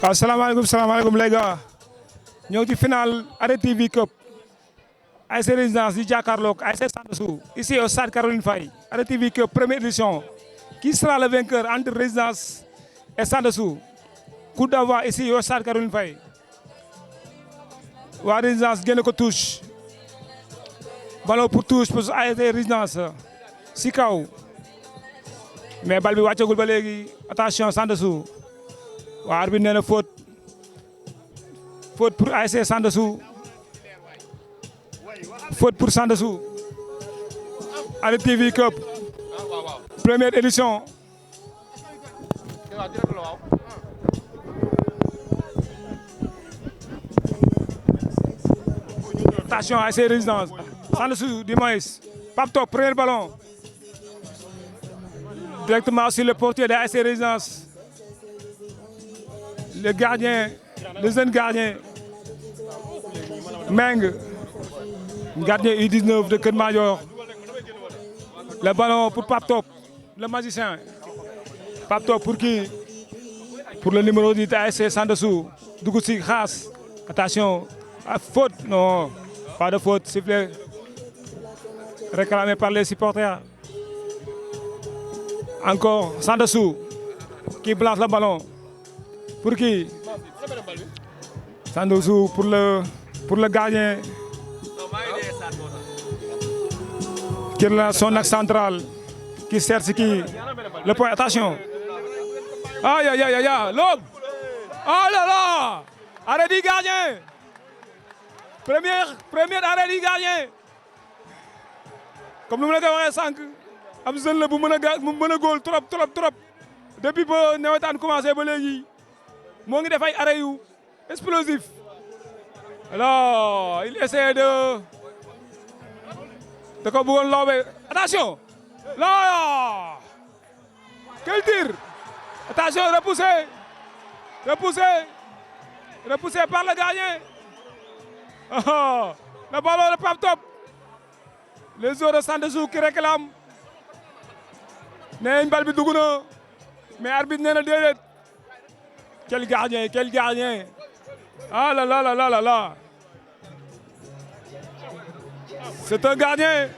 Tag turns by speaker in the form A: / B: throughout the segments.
A: waaw salaamaaleykum les gars ñëw ci final Arrêt TV Cup ASC Résidence di jàkkaarloog ASC Sandessou ici au stade Caroline Faye. Arrêt TV Cup première édition qui sera le vainqueur entre Résidence et Sandessou. Coup d'envoi ici au stade Caroline Faye. waa Résidence génn ko touche ballon pour touche pour ASC Résidence si kaw mais bal bi wàccagul ba léegi attention Sandessou. waa arbitre nee na faute pour ASC Sandessou faute pour Sandessou. Arrêt TV Cup première édition. Attention ASC Résidence Sandessou du moins Pape Top premier ballon directement sur le portier de ASC Résidence. Le gardien, le jeune gardien, Meng, gardien U19 de Keur Madior. Le ballon pour Pape Top, le magicien. Pape Top pour qui? Pour le numéro 10 ASC Sandessou. Dougousi Khas. Attention, faute, non, pas de faute, sifflet réclamé par les supporters. Encore Sandessou qui blance le ballon. Pour qui? Sandessou pour le gardien. Qui est son axe central. Qui cherche qui? Le point, attention. Aïe, aïe, aïe, aïe, l'aube. Oh là là! Arrêt du gardien. Premier arrêt du gardien. Comme nous l'avons dit sànq, am jeune la bu mën a góol trop. Depuis ba nawetaan commencé ba léegi. moo ngi def ay arrêt yu explosif. Alors il essaie de ko bëggoon loobe. Attention là, quel tir. Attention, repoussé par le gardien. Oh, le ballon de Pape Top. Les joueurs de Sandessou qui réclament. nee nañ bal bi dugg na mais arbitre nee na déedéet. Quel gardien. Ah là là. C'est un gardien.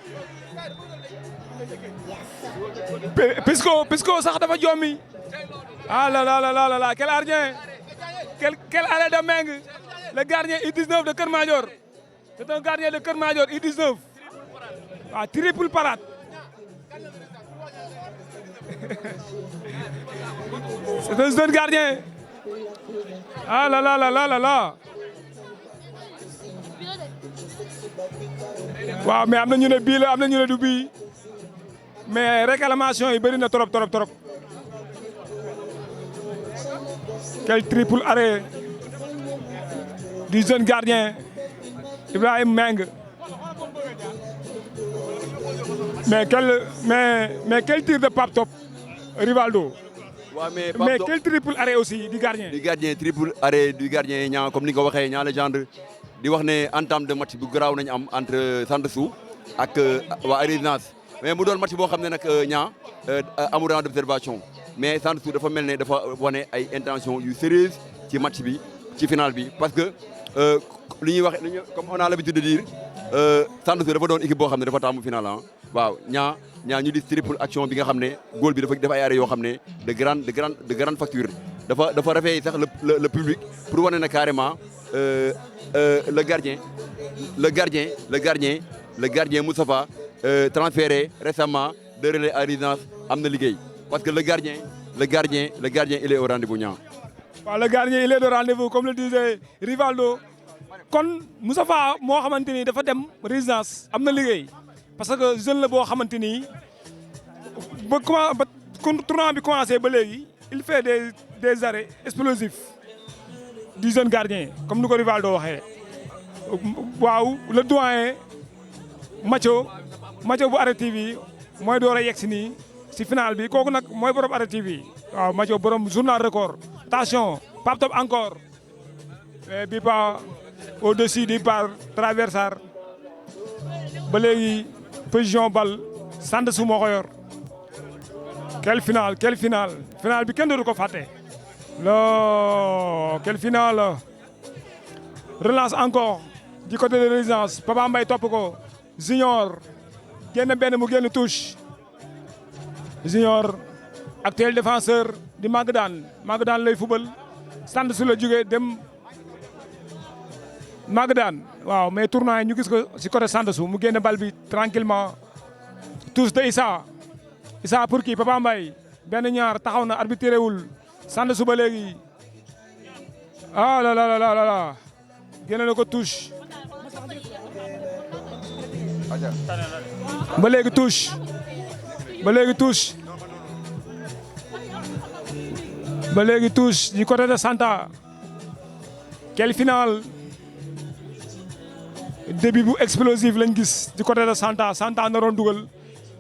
A: Pisco sax dafa jommi. Ah là. Quel gardien. Quel arrêt de Meng. Le gardien U19 de Keur Madior. C'est un gardien de Keur Madior U19. Ah, triple parade. C'est un jeune gardien. Ah là. waaw mais am na ñu ne bii la am na ñu ne du bii mais réclamation yi bëri na trop. Quel triple arrêt du jeune gardien Ibrahim Meng. Mais quel tir de Pape Top Rivaldo.
B: waaw
A: mais quel triple arrêt aussi du gardien.
B: Triple arrêt du gardien ñaa comme ni nga ko waxee ñaa légende di wax ne entame de match bu garaaw nañu am entre Sandessou ak waa Résidence mais mu doon match boo xam ne nag ñaa amul rang d'observation mais Sandessou dafa mel ne dafa wane ay intention yu sérieuse ci match bi ci final bi parce que li ñuy wax comme on a l'habitude de dire Sandessou dafa doon équipe boo xam ne dafa taamu final waaw ñaa ñu di triple action bi nga xam ne góol bi dafa def ay arrêt yoo xam ne de grande facture dafa rafet sax le public pour wane na carrément le gardien Moustapha transféré récemment de Relais à Résidence am na liggéey parce que le gardien il est au rendez-vous ñaa
A: waaw le gardien il est au rendez-vous comme le disait Rivaldo kon Moustapha moo xamante ni dafa dem Résidence am na liggéey parce que jeune la boo xamante ni ba tournoi bi commencé ba léegi il fait des arrêts explosifs du jeune gardien comme ni ko Rivaldo waxee. waaw le doyen Mathio bu Arrêt TV mooy door a yegg si nii si final bi kooku nag mooy borom Arrêt TV waaw Mathio borom journal record attention Pape Top encore mais bi pas au-dessus du par traversar ba léegi position bal sand su moo ko yor quel final final bi kenn dootu ko fàtte lo quel final relance encore du côté de Résidence Papa Mbaye topp ko Junior génn benn mu génn touche Junior actuel défenseur di Magadan lay fubal sand su la jógee dem Magadan waaw mais tournoi ñu gis ko si côté sand su mu génn bal bi tranquillement touche de Issa pour kii Papa Mbaye benn ñaar taxaw na arbitré wul sand su ba léegi ah la la la la génne na ko touche ba léegi touche ba léegi touche du côté de Santa quel final début bu explosif lañ gis du côté de Santa naroon dugal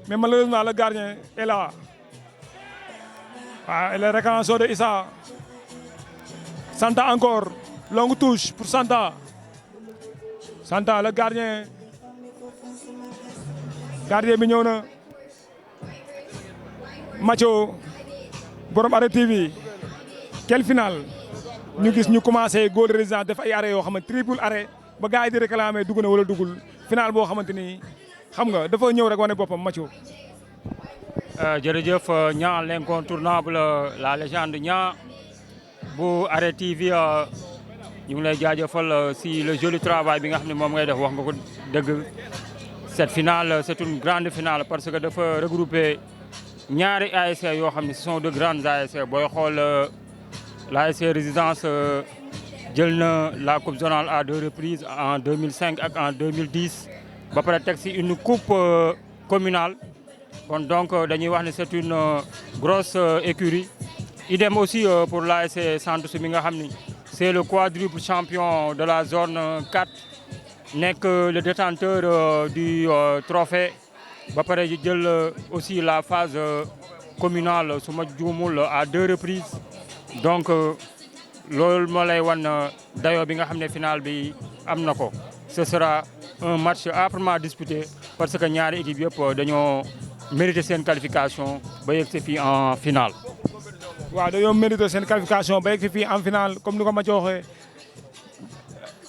A: mais malheureusement le gardien est là waaw et le réclamation de Issa Santa encore longue touche pour Santa le gardien bi ñëw na Mathio borom Arrêt TV quel final ñu gis ñu commencé góol Résidence def ay arrêt yoo xam ne triple arrêt ba gars yi di réclamer dugg na wala duggul final boo xamante ni xam nga dafa ñëw rek wane boppam Mathio.
C: jërëjëf Niang l'incontournable la légende Niang bu Arrêt TV ñu ngi lay jaajëfal si le joli travail bi nga xam ne moom ngay def wax nga ko dëgg. Cette finale c'est une grande finale parce que dafa regrouper ñaari ASC yoo xam ne ce sont de grandes ASC booy xool l'ASC Résidence jël na la coupe zonale à 2 reprises en 2005 ak en 2010 ba pare teg si une coupe communale kon donc dañuy wax ne c'est une grosse écurie idem aussi pour l'ASC Sandou Sy mi nga xam ni c'est le quadruple champion de la zone 4 nekk le détenteur du trophée ba pare jël aussi la phase communale su ma juumul à 2 reprises donc loolu moo lay wan dayoo bi nga xam ne final bi am na ko. Ce sera un match âprement disputé parce que ñaari équipe yëpp dañoo mérité seen qualification ba yegg si fii en finale.
A: waaw dañoo mérité seen qualification ba yegg si fii en finale comme ni ko ma ci waxee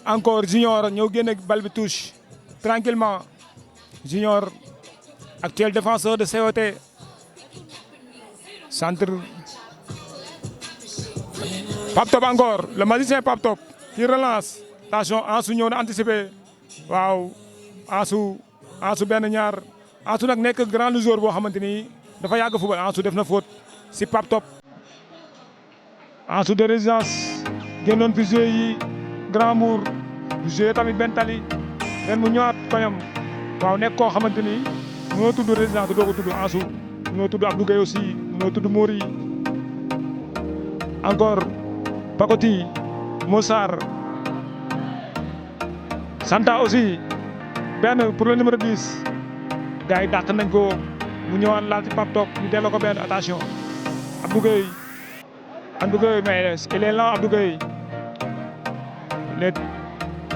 A: encore Junior ñëw génne bal bi touche tranquillement Junior actuel défenseur de COT centre Pape Top encore le magicien Pape Top qui relance attention Ansu ñëw na anticipé waaw Ansu benn ñaar Ansu nag nekk grand joueur boo xamante ni dafa yàgg football Ansu def na faute si Pape Top Ansu de Résidence génnoon fi joué yi Grand Mbour joué tamit benn tali ren mu ñëwaat koñam waaw nekk koo xamante ni mënoo tudd Résidence te doo ko tudd Ansu mënoo tudd Abdou Gueye aussi mënoo tudd Mori encore Pakoti Moussar Santa aussi benn pour le numéro 10 gars yi dàq nañ ko mu ñëwaat laal ci Pape Top ñu delloo ko benn attention Abdou Gueye mais il est lent Abdou Gueye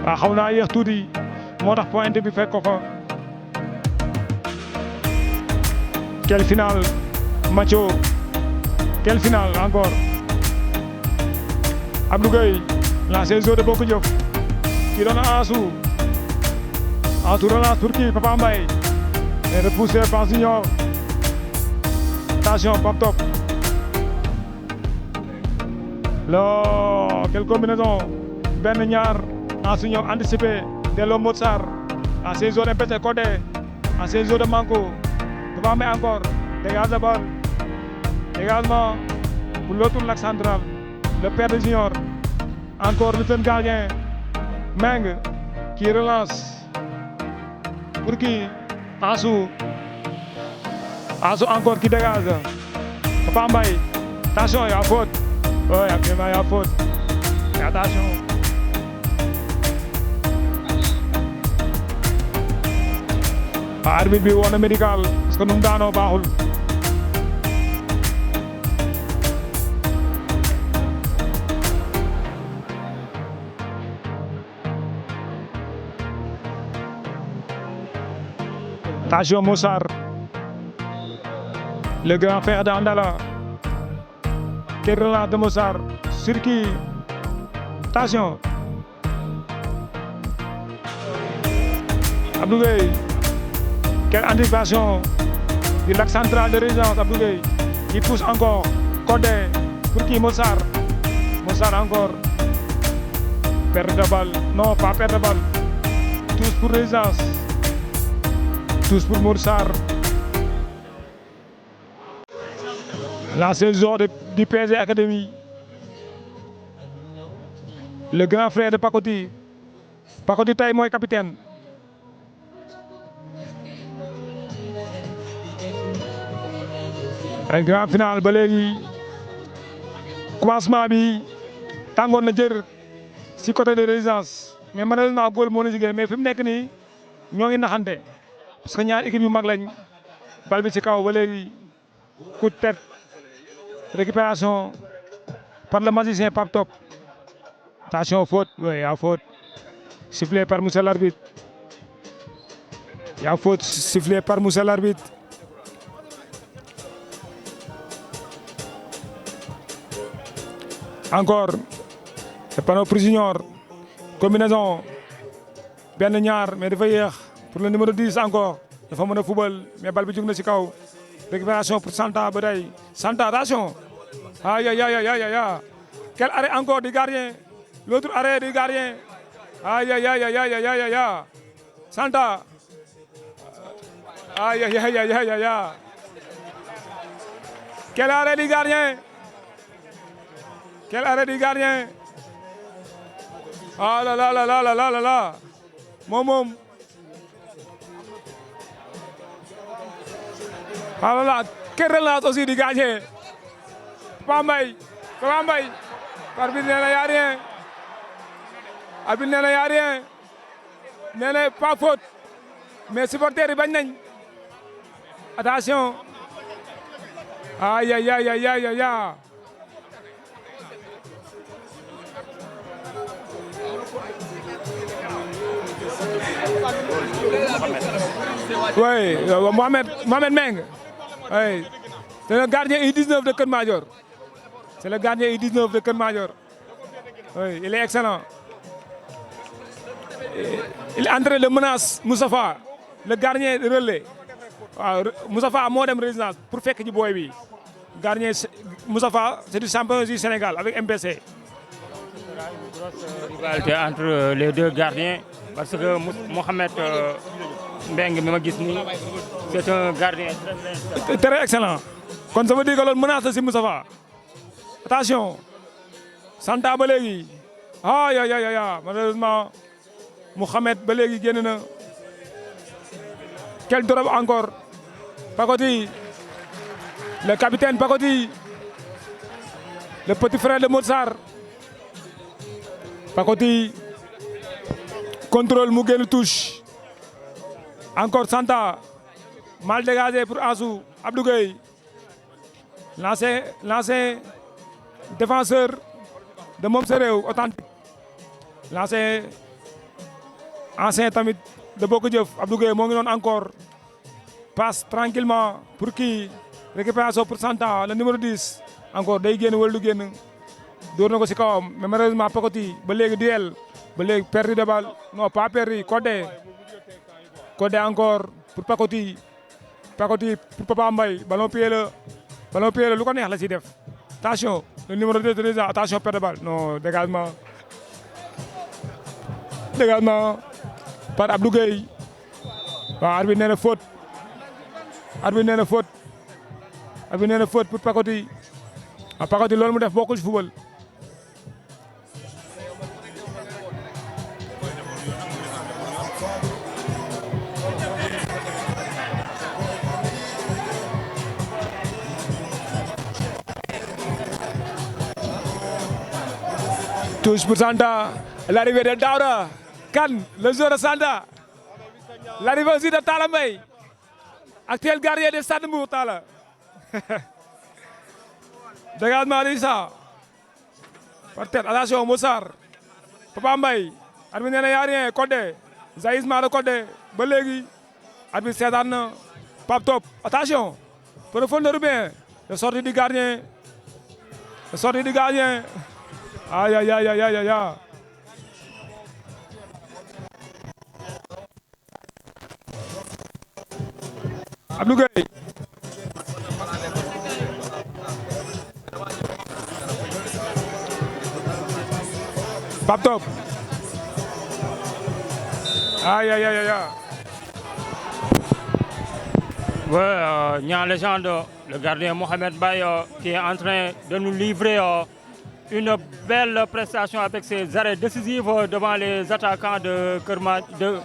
A: waaw xaw naa yéex tuuti moo tax pointe bi fekk ko fa. Quelle finale Mathio quelle finale encore Abdou Gueye l'ancien joueur de Bokk Jëf qui donne à Ansu relance pour qui Papa Mbaye et repoussé par Junior attention Pape Top là quelle combinaison benn ñaar Ansu ñëw anticipé delloo Motsar ancien joueur de Pété Codé ancien joueur de Manko Papa Mbaye encore dégage la balle également pour l'autre lac central le père de Junior encore le jeune gardien Meng qui relance pour qui Ansu encore qui dégage Papa Mbaye attention il y a faute oui actuellement il y a faute et attention arbitre bi woon na médical parce que nu mu daanoo baaxul Attention Moussar. Le grand frère d'Andala. Quel relance de Moussar. Sur qui? Attention. Abdou Gueye. Quelle anticipation du lac central de résidence. Abdou Gueye. Il pousse encore. Codé. Pour qui? Moussar. Moussar encore. Perte de balle. Non, pas perte de balle. Tous pour résidence. Tous pour Moussar. L'ancien joueur du PSG Academy. Le grand frère de Pakoti. Pakoti tey mooy capitaine. ay grand final ba léegi commencement bi tàngoon na jër si côté de résidence mais malheureusement góol moo na jigéen mais fi mu nekk nii ñoo ngi naxante parce que ñaar équipe yu mag lañ bal bi ci kaw ba léegi coup de tête récupération par le magicien Pape Top. Attention faute, oui, il y a faute. Sifflé par monsieur l'arbitre. Il y a faute sifflé par monsieur l'arbitre. Encore, c'est panneau pour junior. Combinaison. benn ñaar mais dafa yéex pour le numéro 10 encore. dafa mën a football mais bal bi jug na ci kaw. Récupération pour Santa ba tey. Santa, attention. Aïe, aïe, aïe, aïe, aïe. Quel arrêt encore du gardien. L'autre arrêt du gardien. Aïe, aïe, aïe, aïe, aïe, aïe, aïe. Santa. Aïe, aïe, aïe, aïe, aïe, aïe. Quel arrêt du gardien. Quel arrêt du gardien. Ah là là là là là là là. Moom. Ah là là. Quelle relance aussi du gardien. Papa Mbaye. Arbitre nee na y a rien. Arbitre nee na y a rien. Nee na pas faute. Mais supporters yi bañ nañ. Attention. Aïe aïe aïe aïe aïe aïe. Oui, Mohamed Meng. Oui. C'est le gardien U19 de Keur Madior. C'est le gardien U19 de Keur Madior. Oui, il est excellent. Il est en train de menacer Moustapha, le gardien de relais. Moustapha moo dem résidence pour fekk ci booy bi. Gardien Moustapha, c'est du champion du Sénégal avec MPC.
C: Une grosse rivalité entre les deux gardiens parce que Mohamed Mbeng mi ma gis nii c'est un gardien
A: très excellent. Kon ça veut dire que loolu menace la si Moustapha. Attention. Santa ba léegi. Aïe aïe aïe aïe. Malheureusement Mohamed ba léegi génn na. Quel drop encore. Pakoti. Le capitaine Pakoti. Le petit frère de Moussar. Pakoti. Contrôle mu génn touche. Encore Santa. Mal dégagé pour Ansou. Abdou Gueye. L'ancien défenseur de moom sa réew authentique. Ancien tamit de Bokk Jëf Abdou Gueye moo ngi noonu encore. Passe tranquillement pour qui. Récupération pour Santa le numéro 10. Encore day génn wala du génn. Door na ko si kawam mais malheureusement Pakoti ba léegi duel. Ba léegi perdu de balle. Non pas perdu Codé encore pour Pakoti. Pakoti pour Papa Mbaye. Ballon pied la lu ko neex la si def. Attention le numéro 2 de attention perte de balle. Non dégagement par Abdou Gueye. Waaw arbitre nee na faute. Arbitre nee na faute pour Pakoti. Pakoti loolu mu def bokkul ci football. Touche pour Santa. L'arrivée de Daouda Kane, le joueur de Santa. L'arrivée aussi de Talla Mbaye, actuel gardien de Stade Mbour Talla. Dégagement de Issa. Par tête, attention Moussar. Papa Mbaye. Arbitre nee na y a rien, Codé. Zaïsma de Codé. Ba léegi arbitre seetaan na Pape Top attention profondeur bien le sortie du gardien aïe aïe aïe aïe aïe aïe. Abdou Gueye Pape Top aïe aïe aïe aïe.
C: Ouais, Niang Légende, le gardien Mohamed Baye qui est en train de nous livrer une belle prestation avec ses arrêts décisifs devant les attaquants de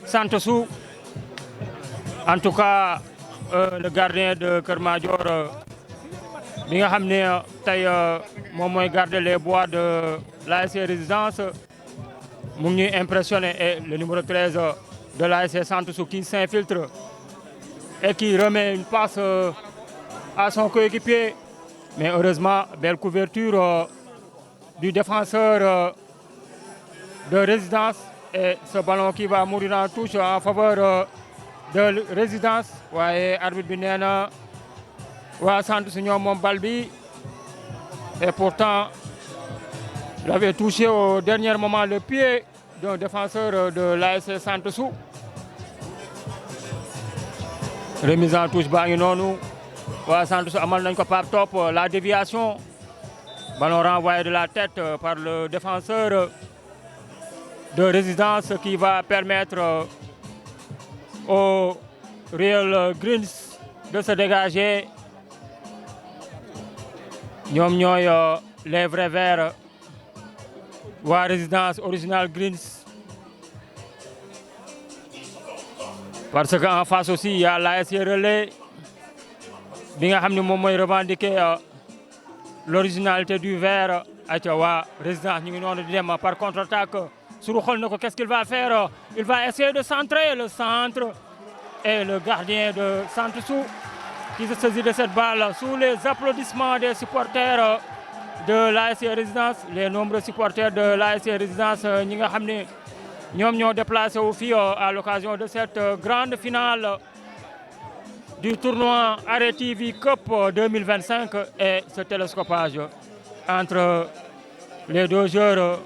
C: Santosou. En tout cas, le gardien de Keur Madior bi nga xam ne tey moom mooy garder les bois de l'ASC Résidence mu ngi ñuy impressionné, et le numéro 13 de l'ASC Santosou qui s'infiltre et qui remet une passe à son coéquipier. Mais heureusement, belle couverture du défenseur de Résidence, et ce ballon qui va mourir en touche en faveur de Résidence. waaye arbitre bi nee na waa Santosou ñoom moom bal bi, et pourtant il avait touché au dernier moment le pied d'un défenseur de l'ASC Santosou. Remise en touche baa ngi noonu waa Santosou amal nañ ko Pape Top, la déviation, ballon renvoyé de la tête par le défenseur de Résidence qui va permettre au Real Greens de se dégager. ñoom ñooy les vrais verts waa Résidence Original Greens, parce qu'en face aussi il y a l'ASC Relais bi nga xam ne moom mooy revendiquer l'originalité du vert. ayca waa Résidence ñu ngi noonu di dem par contre-attaque. Sourou xool na ko, qu'est-ce qu'il va faire? Il va essayer de centrer le centre, et le gardien de Santosou qui se saisit de cette balle sous les applaudissements des supporters de l'ASC Résidence, les nombreux supporters de l'ASC Résidence ñi nga xam ne ñoom ñoo déplacé wu fii à l'occasion de cette grande finale du tournoi Arrêt TV Cup 2025, et ce télescopage entre les deux joueurs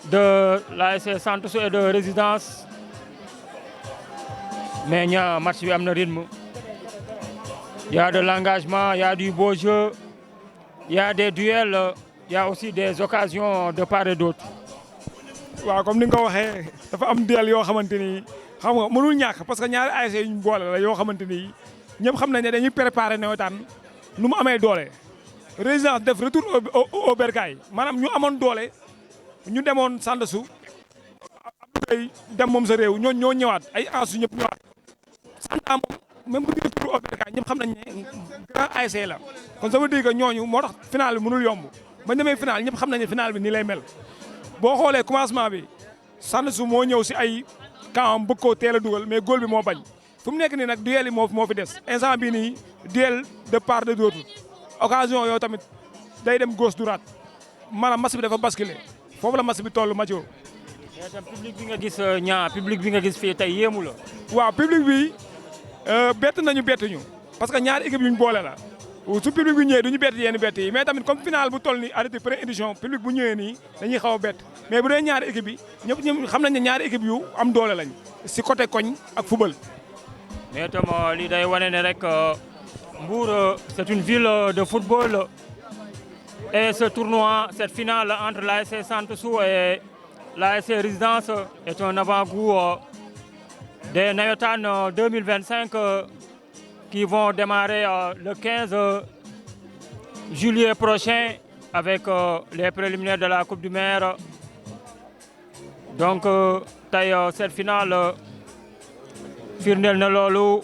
C: de l'ASC Santosou et de Résidence. Mais ñaa match bi am na rythme, il y a de l'engagement, il y a du beau jeu, il y a des duels, il y a aussi des occasions de part et d'autre.
A: waaw comme ni nga ko waxee dafa am duel yoo xamante ni xam nga mënul ñàkk, parce que ñaari ASC yu ñu boole la yoo xamante ni ñëpp xam nañ ne dañuy préparer nawetaan nu mu amee doole. Résidence def retour au bercail, maanaam ñu amoon doole ñu demoon Santosou Abdou dem moom sa réew ñoo ñëwaat ay ansu ñëpp ñëwaat. Santa moom même bu ñu retour au bercail ñëpp xam nañ ne grand ASC la, kon ça veut dire que ñooñu moo tax final bi mënul yomb. bañ demee final ñëpp xam nañ ne final bi nii lay mel. boo xoolee commencement bi Santosou moo ñëw si ay camp bëgg koo teel a dugal, mais góol bi moo bañ. fu mu nekk nii nag duel yi moo fi des instant bii nii duel de part et d'autre, occasion yoo tamit day dem gauche droite, maanaam match bi dafa basculer foofu la match bi toll Mathieu.
C: mais tam public bi nga gis ñaa public bi nga gis fii tey yéemu la.
A: waaw public bi bett nañu bettuñu, parce que ñaari équipe yu ñu boole la. su public bi ñëwee du ñu bett yenn bett yi, mais tamit comme final bu toll ni arrêté première édition public bu ñëwee nii dañuy xaw a bett, mais bu dee ñaari équipe yi ñëpp xam nañ ne ñaari équipe yu am doole lañ si côté koñ ak football.
C: mais tam lii day wane ne rek Mbour c'est une ville de football, et ce tournoi, cette finale entre l'ASC Santosou et l'ASC Résidence est un avant-goût des navétanes 2025 qui vont démarrer le 15 juillet prochain avec les préliminaires de la Coupe du Maire. Donc tey cette finale firndeel na loolu,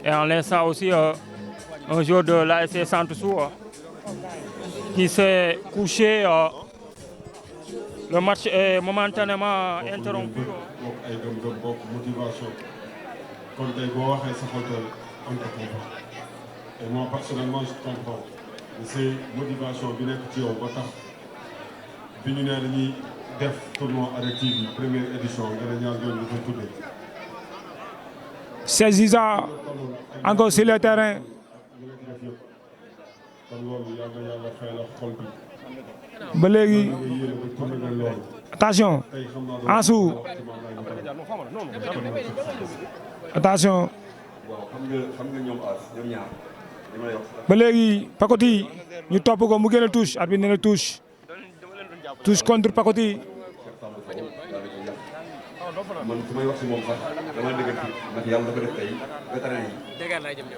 C: et en l'instant aussi un joueur de l'ASC Santosou qui s'est couché. Le match est momentanément interrompu.
D: bokk ay gëm-gëm bokk motivation kon tey boo waxee sa xol on te comprend, et moi personnellement je comprends c'est motivation bi nekk ci yow ba tax bi ñu ne dañuy def tournoi Arrêt TV première édition nga ne ñaar ñooñu ñu koy tuddee
A: C'est Ziza encore sur le terrain. ba léegi attention Ansou attention ba léegi Pacoti ñu topp ko mu génn touche arbitre nee na touche contre Pacoti.
B: man su may wax si moom sax dama dëgg ndax yàlla dafa def tey vétéran yi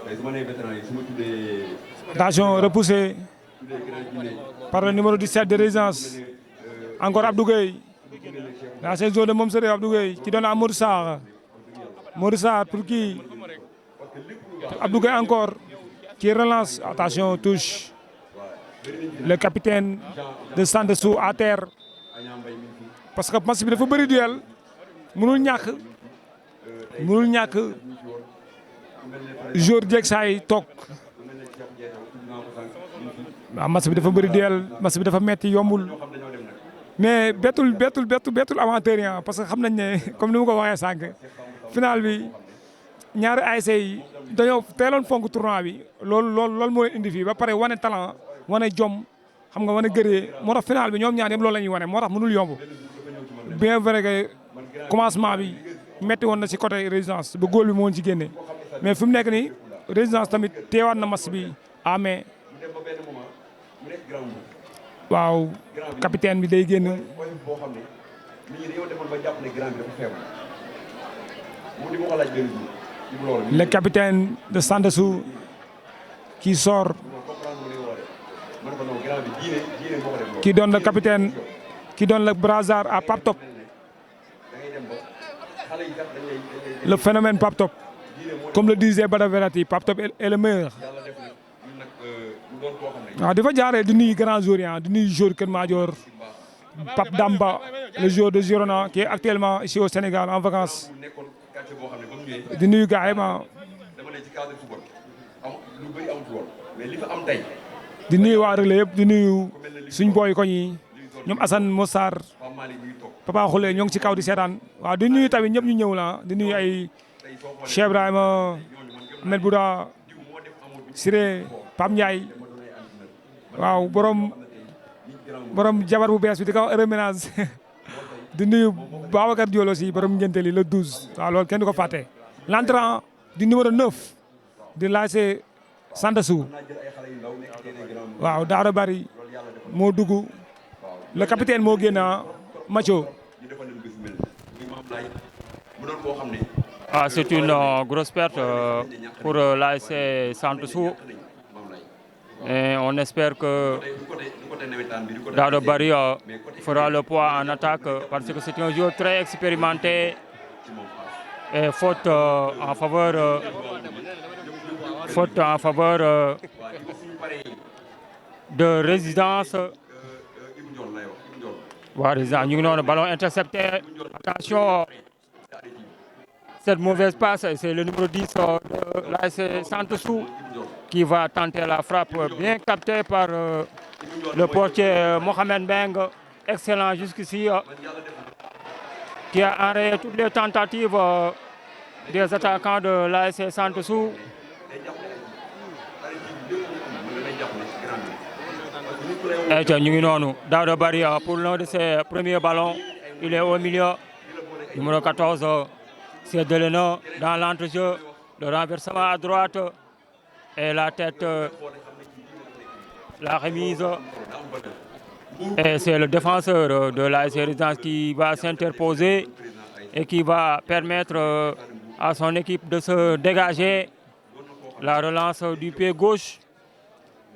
B: tey su ma nee vétéran yi su ma tuddee.
A: Attention repoussé par le numéro 17 de Résidence encore Abdou Gueye dans cette zone de Mom Séré Abdou Gueye qui donne à Modou Sarr pour qui Abdou Gueye encore qui relance attention touche le capitaine de Sandessou à terre parce que match bi dafa bëri duel mënul ñàkk jour jeeg saay toog waaw match bi dafa bëri duel match bi dafa metti yombul mais bettul amateur yi parce que xam nañ ne comme ni ma ko waxee sànq final bi ñaari ASC yi dañoo teeloon fonk tournoi bi loolu moo leen indi fii ba pare wane talent wane jom xam nga wane gëree moo tax final bi ñoom ñaar yëpp loolu la ñuy wane moo tax mënul yomb bien vrai que commencement bi metti woon na ci côté Résidence ba góol bi moo woon ci génne mais fi mu nekk nii Résidence tamit teewaat na match bi mais waaw capitaine bi day génn. Le capitaine de Sandessou qui sort qui donne le capitaine qui donne le brassard à Pape Top. Le phénomène Pape Top, comme le disait Bada Verratti, Pape Top est le meilleur. waaw dafa jaaree di nuyu grand joueur yi di nuyu joueur Kër Madior Pape Damba le joueur de Girona qui est actuellement ici au Sénégal en vacances di nuyu gars yi di nuyu waa Relais yëpp di nuyu suñ booy koñ yi ñoom Assane Mossar Papa Khoule ñoo ngi ci kaw di seetaan waaw di nuyu tamit ñëpp ñu ñëw la di nuyu ay Cheikh Ibrahima Ahmed Bouda Siré Pam Ndiaye waaw borom jabar bu bees bi di ko heureux ménage di nuyu Babacar Diolo aussi borom ngénte li le 12 waaw loolu kenn du ko fàtte. L'entrant du numéro 9 di l'ASC Sandessou waaw Daara Bari moo dugg le capitaine moo génn Macho.
C: C'est une grosse perte pour l'ASC Sandessou. Et on espère que Daouda Barry fera le poids en attaque parce que c'est un joueur très expérimenté et faute en faveur de Résidence. Voilà, ñu ngi noonu ballon intercepté. Attention, cette mauvaise passe, c'est le numéro 10 de l'ASC Sandessou qui va tenter la frappe bien captée par le portier Mohamed Beng, excellent jusqu'ici, qui a enrayé toutes les tentatives des attaquants de l'ASC Sandessou. Et ñu ngi noonu Daouda Barry pour l'un de ses premiers ballons, il est au milieu, numéro 14, c'est Deleno dans l'entrejeu, le renversement à droite et la tête, la remise. Et c'est le défenseur de l'ASC Résidence qui va s'interposer et qui va permettre à son équipe de se dégager. La relance du pied gauche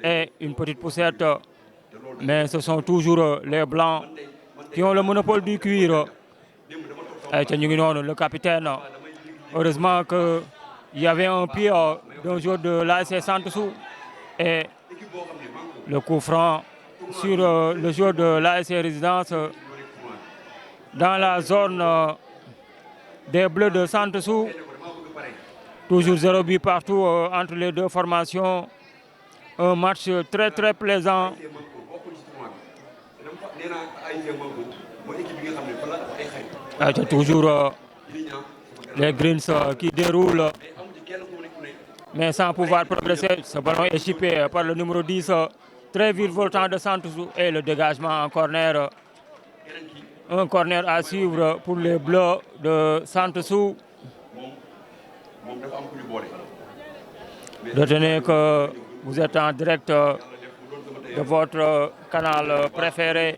C: et une petite poussette. Mais ce sont toujours les Blancs qui ont le monopole du cuir. Et le capitaine, heureusement qu'il y avait un pied d'un joueur de l'ASC Sandessou et le coup franc sur le joueur de l'ASC Résidence dans la zone des Bleus de Sandessou. Toujours 0 but partout entre les deux formations. Un match très très plaisant. Toujours Les Greens qui déroulent, mais sans pouvoir progresser. Ce ballon est chippé par le numéro 10, très virevoltant de Santousou, et le dégagement en corner. Un corner à suivre pour les Bleus de Santousou. Retenez que vous êtes en direct de votre canal préféré,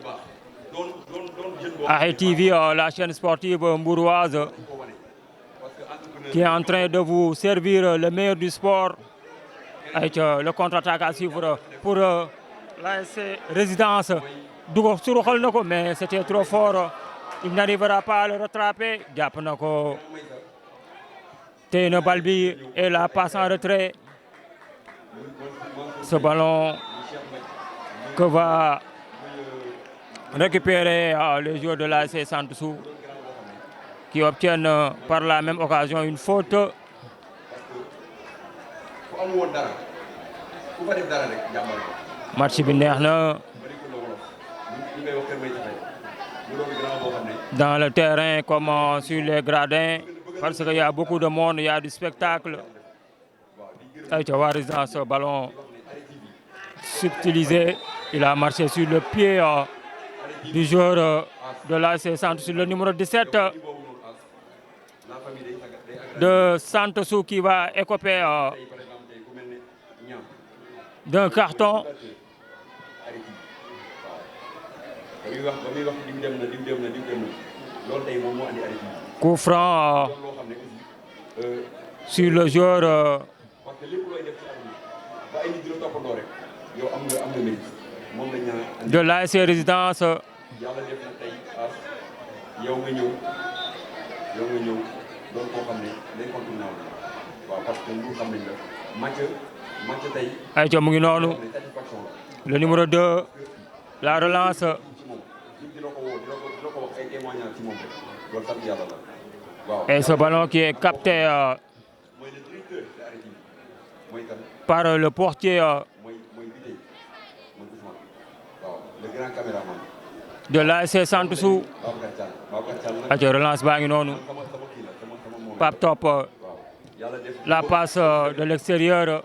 C: ARTV, la chaîne sportive mbouroise, qui est en train de vous servir le meilleur du sport. Avec le contre-attaque à suivre pour l'ASC Résidence. Mais c'était trop fort. Il n'arrivera pas à le rattraper. Diaponako Tene Balbi et la passe en retrait. Ce ballon que va récupérer les joueurs de l'ASC Santousou, qui obtiennent par la même occasion une faute. Match bi neex na dans le terrain comme sur les gradins, parce qu'il y a beaucoup de monde, il y a du spectacle. Résidence, ce ballon subtilisé, il a marché sur le pied du joueur de l'ASC Santousou, le numéro 17 de Santousou, qui va écoper d'un carton. Coup franc sur le joueur de l'ASC Résidence. Le numéro 2, la relance. Et ce ballon qui est capté par le portier de l'ASC Santousou. Relance baa ngi noonu. Pape Top, la passe de l'extérieur.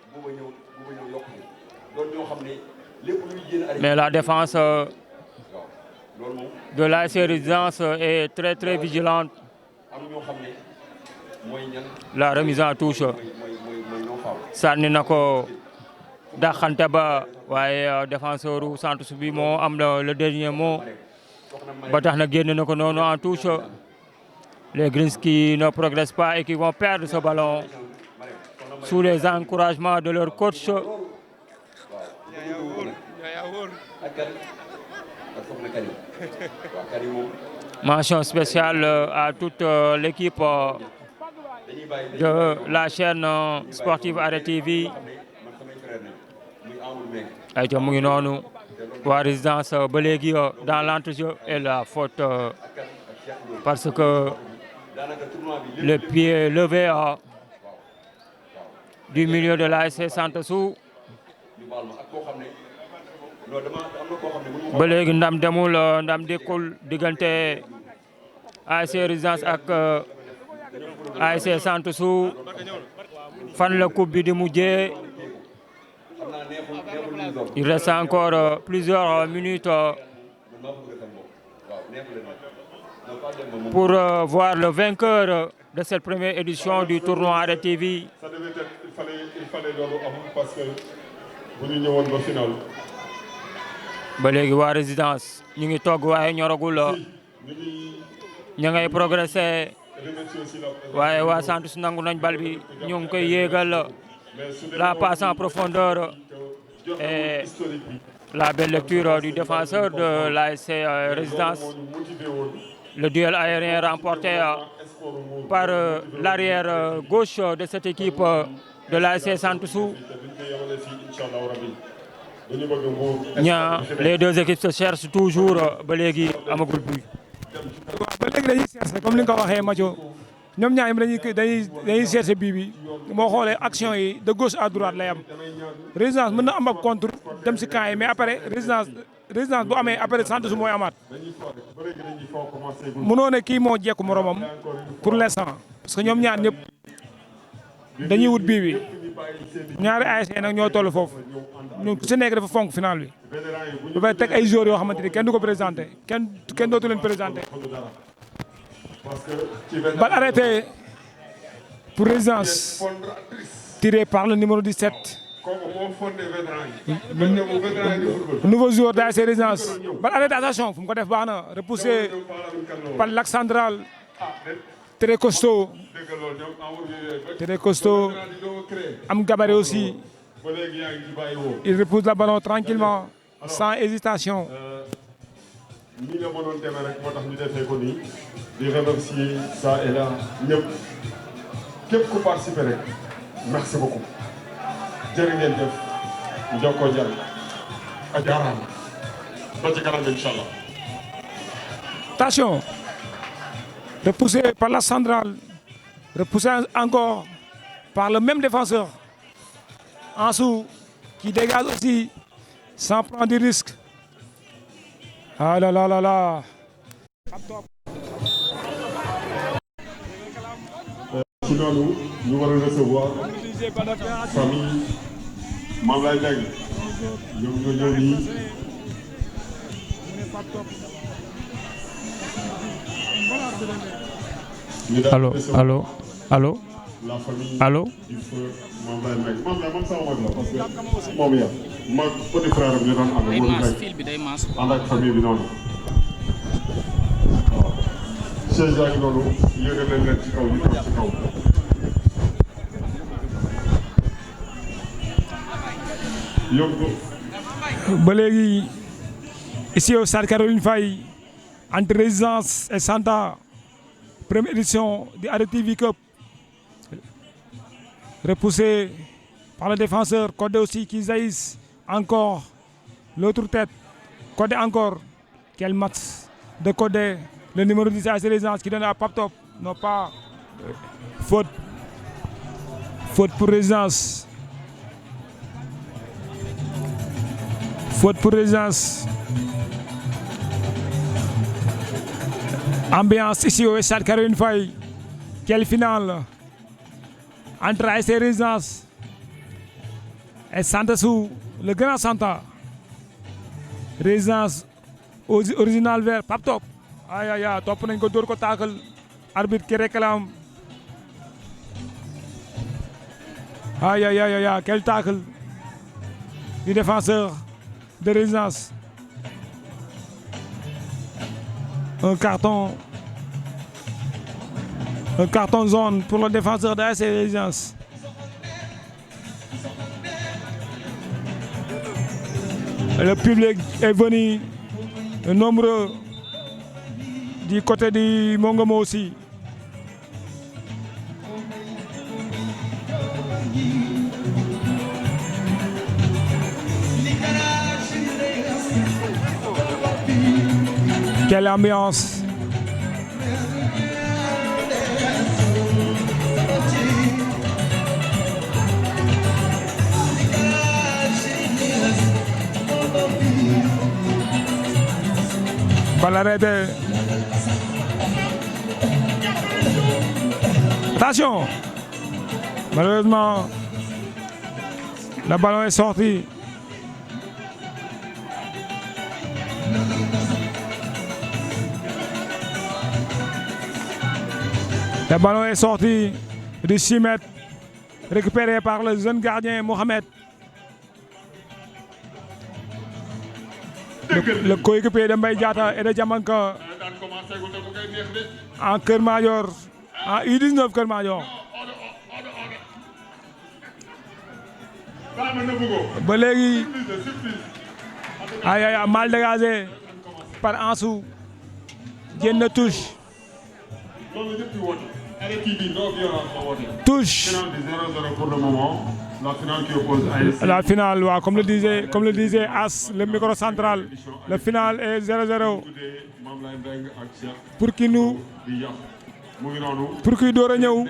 C: Mais la défense de l'ASC Résidence est très très vigilante. La remise en touche. Sànni na ko daxante ba, waaye défenseur u Santousou bi moo am le dernier mot. Ba tax na génn na ko noonu en touche. Les Greens qui ne progressent pas et qui vont perdre ce ballon sous les encouragements de leur coach. Mention spéciale à toute l'équipe de la chaîne sportive ARTV. Ayca mu ngi noonu waa Résidence ba léegi dans l'entrejeu et la faute parce que le pied levé du milieu de l'ASC Santousou. Ba léegi ndam demul, ndam dikkul diggante ASC Résidence ak ASC Santousou. Fan la coupe bi di mujjee. Il reste encore plusieurs minutes pour voir le vainqueur de cette première édition du tournoi ARTV.
D: Ça devait être, il fallait loolu am parce que bu ñu ñëwoon ba final.
C: Ba léegi waa Résidence ñu ngi togg waaye ñoragul. ñu ngay progressé waaye waa Santousou nangu nañ bal bi, ñu ngi koy yéegal. La passe en profondeur et la belle lecture du défenseur de l'ASC Résidence. Le duel aérien remporté par l'arrière gauche de cette équipe de l'ASC Santousou. Les deux équipes se cherchent toujours ba léegi amagul but.
A: Ba léegi dañuy chercher comme li nga ko waxee Mathio, ñoom ñaar dañuy chercher bii bi. Moo xoolee action yi de gauche à droite lay am. Résidence mën na am ak contre dem si camp yi, mais après Résidence bu amee après Santousou mooy amaat. Mënoo ne kii moo jekku moromam pour l'instant. parce que ñoom ñaar ñëpp dañuy wut bii bi ñaari ASC nag ñoo toll foofu ñun ku si nekk dafa fonk final bi ba pare teg ay joueurs yoo xamante ni kenn du ko présenté kenn dootu leen présenté. Balle arrêtée pour Résidence tiré par le numéro 17. Nouveau joueur d'ASC Résidence. Balle arrêtée, attention fu mu ko def baax na repoussé par l'axe central. Très costaud. Très costaud. Am gabarit aussi. Il repousse le ballon tranquillement sans hésitation.
D: ni nga mënoon demee rek moo tax ñu defee ko nii di remercier ça et là ñëpp képp ku participer rek merci beaucoup jërë ngeen jëf ñu jox ko jar a jaaraama ba ci kanam incha allah.
A: Attention, repoussé par la centrale, repoussé encore par le même défenseur. Ansou qui dégage aussi sans prendre de risque. Ah là là là là.
D: ci noonu ñu war a recevoir famille Mame Laye Mbengue ñoom ñoo ñëw nii.
C: Allô, allô, allô,
D: la famille
C: allô.
D: du feu Mame Laye Mbengue moom sama mag la parce que moom ya mag petit frère am ñu doon ànd
E: day
D: Modou
E: maas
D: Mbengue
E: fil bi day maas.
D: ànd ak famille bi noonu waaw chaise yaa ngi noonu yëgal leen leen ci kaw ñu toog ci kaw. yóbbu
A: ba léegi ici au stade Caroline Faye entre Résidence et Santa, première édition du RTV Cup, repoussé par le défenseur Codé aussi qui jaillisse encore l'autre tête. Codé encore, quel match de Codé, le numéro 10 à Résidence qui donne à Pape Top, non pas faute pour Résidence. Faute pour Résidence. Ambiance ici au stade Caroline Faye. Quelle finale entre ASC Résidence et Santa Sou, le grand Santa. Résidence original vert, Pape Top. Aïe aïe aïe, top nañ ko dóor ko taakal. Arbitre qui réclame. Aïe aïe aïe aïe, quel tacle du défenseur de Résidence. Un carton jaune pour le défenseur de ASC Résidence. Le public est venu nombreux du côté du Mongomo aussi. Quelle ambiance! Balle arrêtée. Attention! Malheureusement, le ballon est sorti. Le ballon est sorti de 6 mètres, récupéré par le jeune gardien Mohamed. Le coéquipier de Mbaye Diatta et de Diamanka en Keur Madior, en U19 Keur Madior. Ba léegi ay mal dégagé par Ansou, génn touche. Touche. La finale, ouais, comme le disait As, le micro central, la finale est 0-0. Pour qui door a ñëw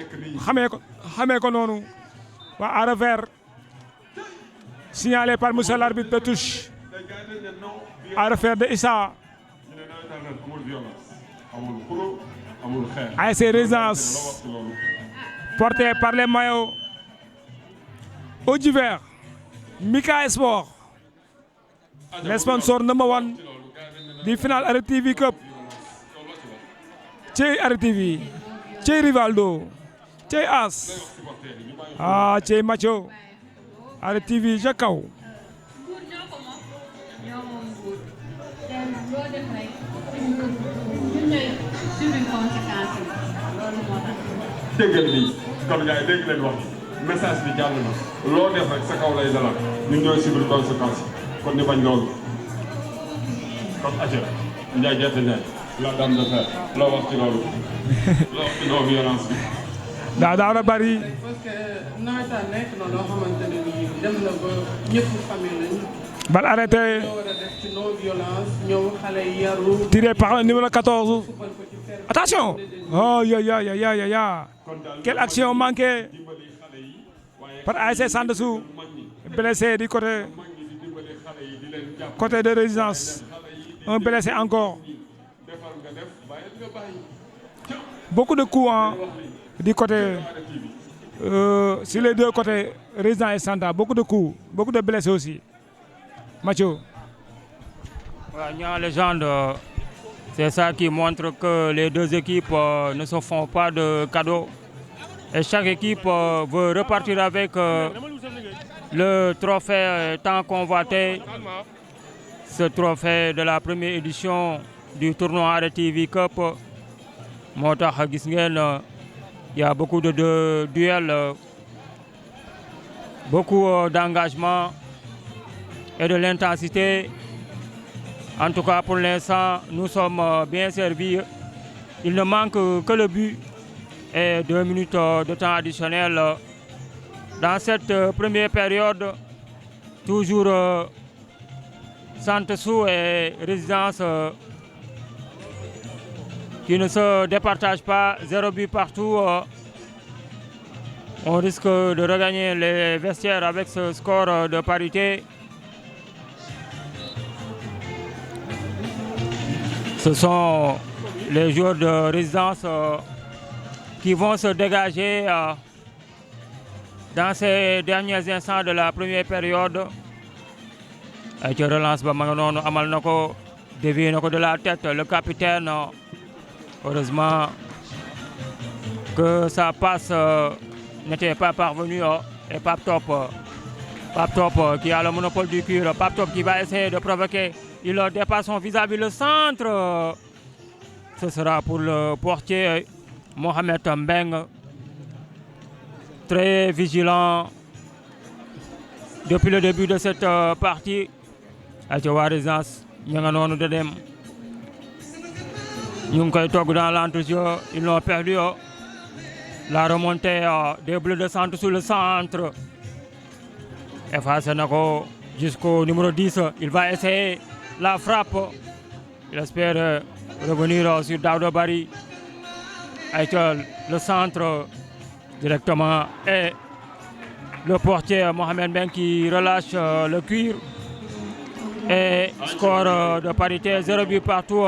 A: xamee ko noonu waa à revers signalé par monsieur l'arbitre de touche à revers de Issa. ASC Résidence porté par les maillots Eau du Vert, Mika Sport, les sponsors number 1 du final Arrêt TV Cup. Cey Arrêt TV, cey Rivaldo, cey As, cey Macho, Arrêt TV ca kaw.
D: déggal lii kon gars yi dégg leen wax message bi jàll na loo def rek sa kaw lay dalal ñun ñooy subir conséquence kon ñu bañ loolu kon acca Ndiaye Diatta Ndiaye la dame de fer loo wax ci loolu loo wax ci non violence bi.
A: daa la bari.
E: parce que nawetaan nekk na loo xamante ne nii dem na ba ñëpp famille lañu.
A: bal arrêté.
E: ñoo war a def ci non violence ñëw xale yi yaru.
A: tiré par le numéro 14. Attention! Oh, ya. Quelle action manquée par ASC Sandessou. Blessé du côté de Résidence. Un blessé encore. Beaucoup de coups du côté, sur les deux côtés, Résidence et Santa. Beaucoup de coups, beaucoup de blessés aussi. Mathieu.
C: Voilà, légende. C'est ça qui montre que les deux équipes ne se font pas de cadeaux. Et chaque équipe veut repartir avec le trophée tant convoité. Ce trophée de la première édition du tournoi Arrêt TV Cup. Moo tax gis ngeen il y a beaucoup de duels, beaucoup d'engagement et de l'intensité. En tout cas, pour l'instant, nous sommes bien servis. Il ne manque que le but et 2 minutes de temps additionnel. Dans cette première période, toujours Sandessou et Résidence qui ne se départagent pas, 0 but partout. On risque de regagner les vestiaires avec ce score de parité. Ce sont les joueurs de Résidence qui vont se dégager dans ces derniers instants de la première période. Et qui relance amal nako, dévie de la tête le capitaine. Heureusement que sa passe n'était pas parvenue. Et Pape Top qui a le monopole du cuir. Pape Top qui va essayer de provoquer. Il dépasse son vis-à-vis le centre. Ce sera pour le portier Mohamed Mbeng. Très vigilant depuis le début de cette partie. Résidence, dans l'entrejeu, ils l'ont perdu. La remontée des Bleus de centre sur le centre. Efface Nako jusqu'au numéro 10. Il va essayer la frappe. Il espère revenir sur Daouda Bari. Le centre directement. Et le portier Mohamed Ben qui relâche le cuir. Et score de parité, 0 but partout.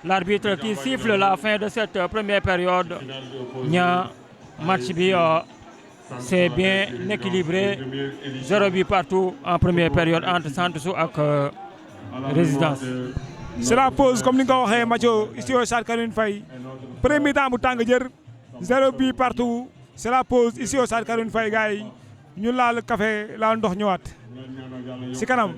C: L'arbitre qui siffle la fin de cette première période. Match c'est bien équilibré. 0 but partout en première période entre Sandessou et Résidence.
A: C'est la pause comme nous l'avons dit, Mathieu, ici au Stade Caroline Faye. Premier temps, 0 but partout. C'est la pause ici au Stade Caroline Faye, gars. Nous avons le café, là, nous avons c'est kanam.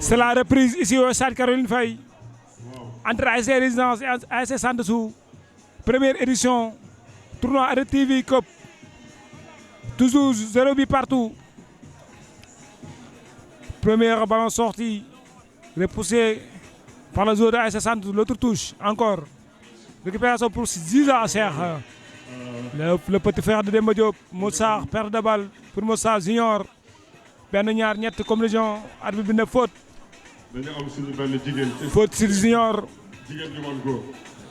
A: C'est la reprise ici au Stade Caroline Faye entre ASC Résidence et ASC Sandessou. Première édition tournoi Arrêt TV Cup. Toujours 0 but partout. Premier ballon sorti, repoussé par le joueur de ASC Sandessou. L'autre touche encore. Récupération pour 10 ans à Serre. Le petit frère de Demba Diop, Moussa, perte de balle pour Moussa Junior. benn ñaar ñett collision arbitre bi ne faute.
D: dañu am suñu benn jigéen.
A: faute sur junior.
D: jigéen ju man góor.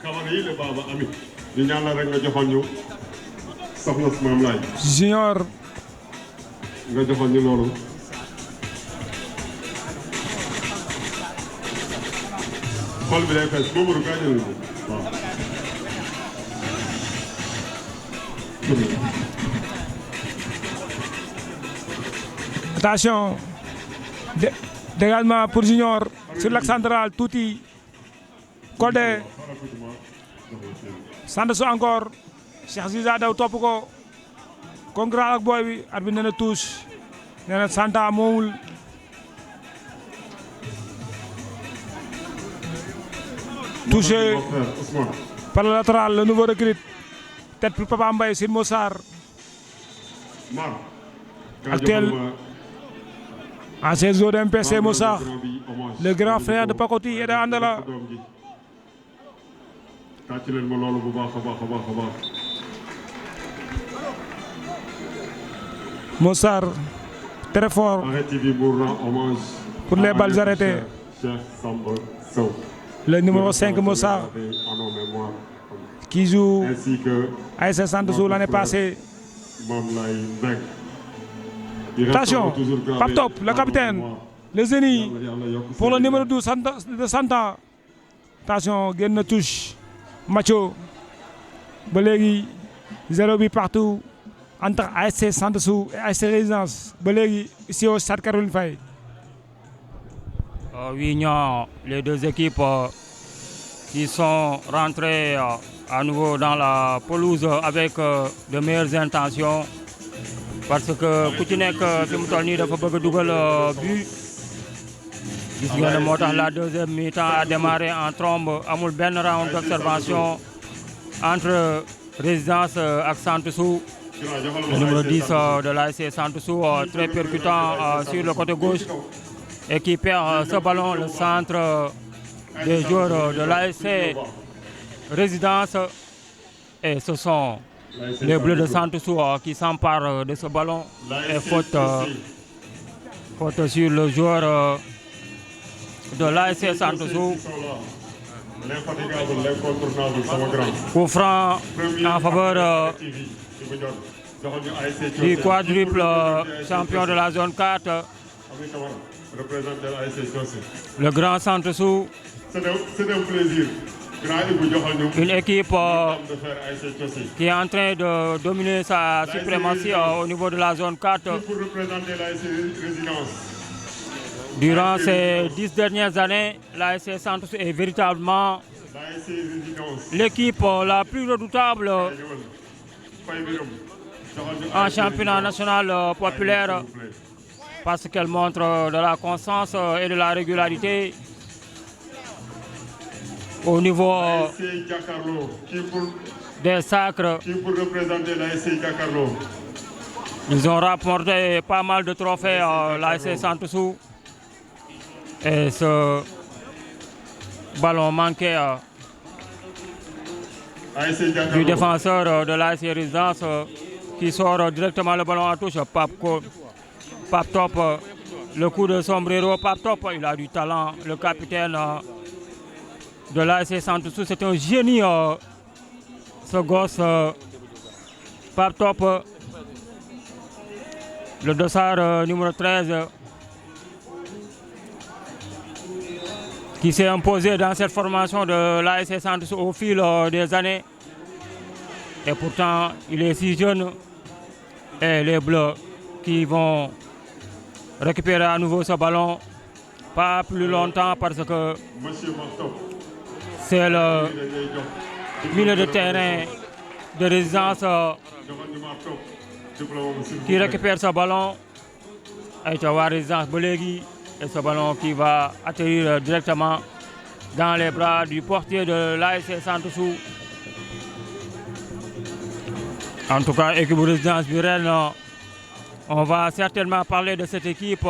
D: kamara yi le Baba Ami. ñu ñaan la rek nga joxoon ñu soxna si Mame Laye.
A: junior.
D: nga joxoon ñu loolu. xol bi day fees Mamadou kaa jël waaw.
A: Attention. Dégagement pour junior sur l'axe central tuuti. Codé. Sande su encore. Cheikh Ziza daw topp ko. Concurrent ak boy bi arbitre nee na touche. nee na Santa moomul. Touché par le latéral le nouveau recrue. Tête pour Papa Mbaye sur Mossar. Actuel ancien joueur de MPC Mossar. Le grand frère de Pakoti et de Andala. Mossar, très fort pour les balles arrêtées. Le numéro 5 Mossar qui joue ASC Santossou l'année passée. Attention, Pape Top, le capitaine, le Zénith pour le numéro 12 de Santa. Attention, génn touche. Macho. Ba léegi 0 bi partout entre ASC Santossou et ASC Résidence. Ba léegi ici au stade Caroline Faye.
C: Oui, les deux équipes qui sont rentrées à nouveau dans la pelouse avec de meilleures intentions. Parce que ku ci nekk fi mu toll nii dafa bëgg a dugal but. Gis ngeen ne moo tax la deuxième mi-temps a démarré en trombe amul benn round d'observation entre Résidence ak Santossou. Le numéro 10 de l'ASC Santossou très percutant sur le côté gauche et qui perd ce ballon, le centre des joueurs de l'ASC Résidence. Et ce sont les Bleus de Santossou qui s'emparent de ce ballon et faute sur le joueur de l'ASC Santossou. Coup franc en faveur du quadruple champion de la zone 4. Le grand Santossou.
D: C'est un plaisir.
C: Une équipe qui est en train de dominer sa suprématie au niveau de la zone 4. Durant ces 10 dernières années, l'ASC Santossou est véritablement l'équipe la plus redoutable en championnat national populaire parce qu'elle montre de la constance et de la régularité au niveau des sacres. Ils ont rapporté pas mal de trophées à l'ASC Santossou. Et ce ballon manqué du défenseur de l'ASC Résidence qui sort directement le ballon à touche. Pape Top, le coup de sombrero. Pape Top, il a du talent. Le capitaine de l'ASC Santossou, c'est un génie, ce gosse. Pape Top, le dossard numéro 13, qui s'est imposé dans cette formation de l'ASC Santossou au fil des années. Et pourtant, il est si jeune. Et les Bleus qui vont récupérer à nouveau ce ballon, pas plus longtemps parce que c'est le milieu de terrain de Résidence qui récupère ce ballon. Et tu vois Résidence Bolégui. Et ce ballon qui va atterrir directement dans les bras du portier de l'ASC Santossou. En tout cas, équipe de Résidence Buren, on va certainement parler de cette équipe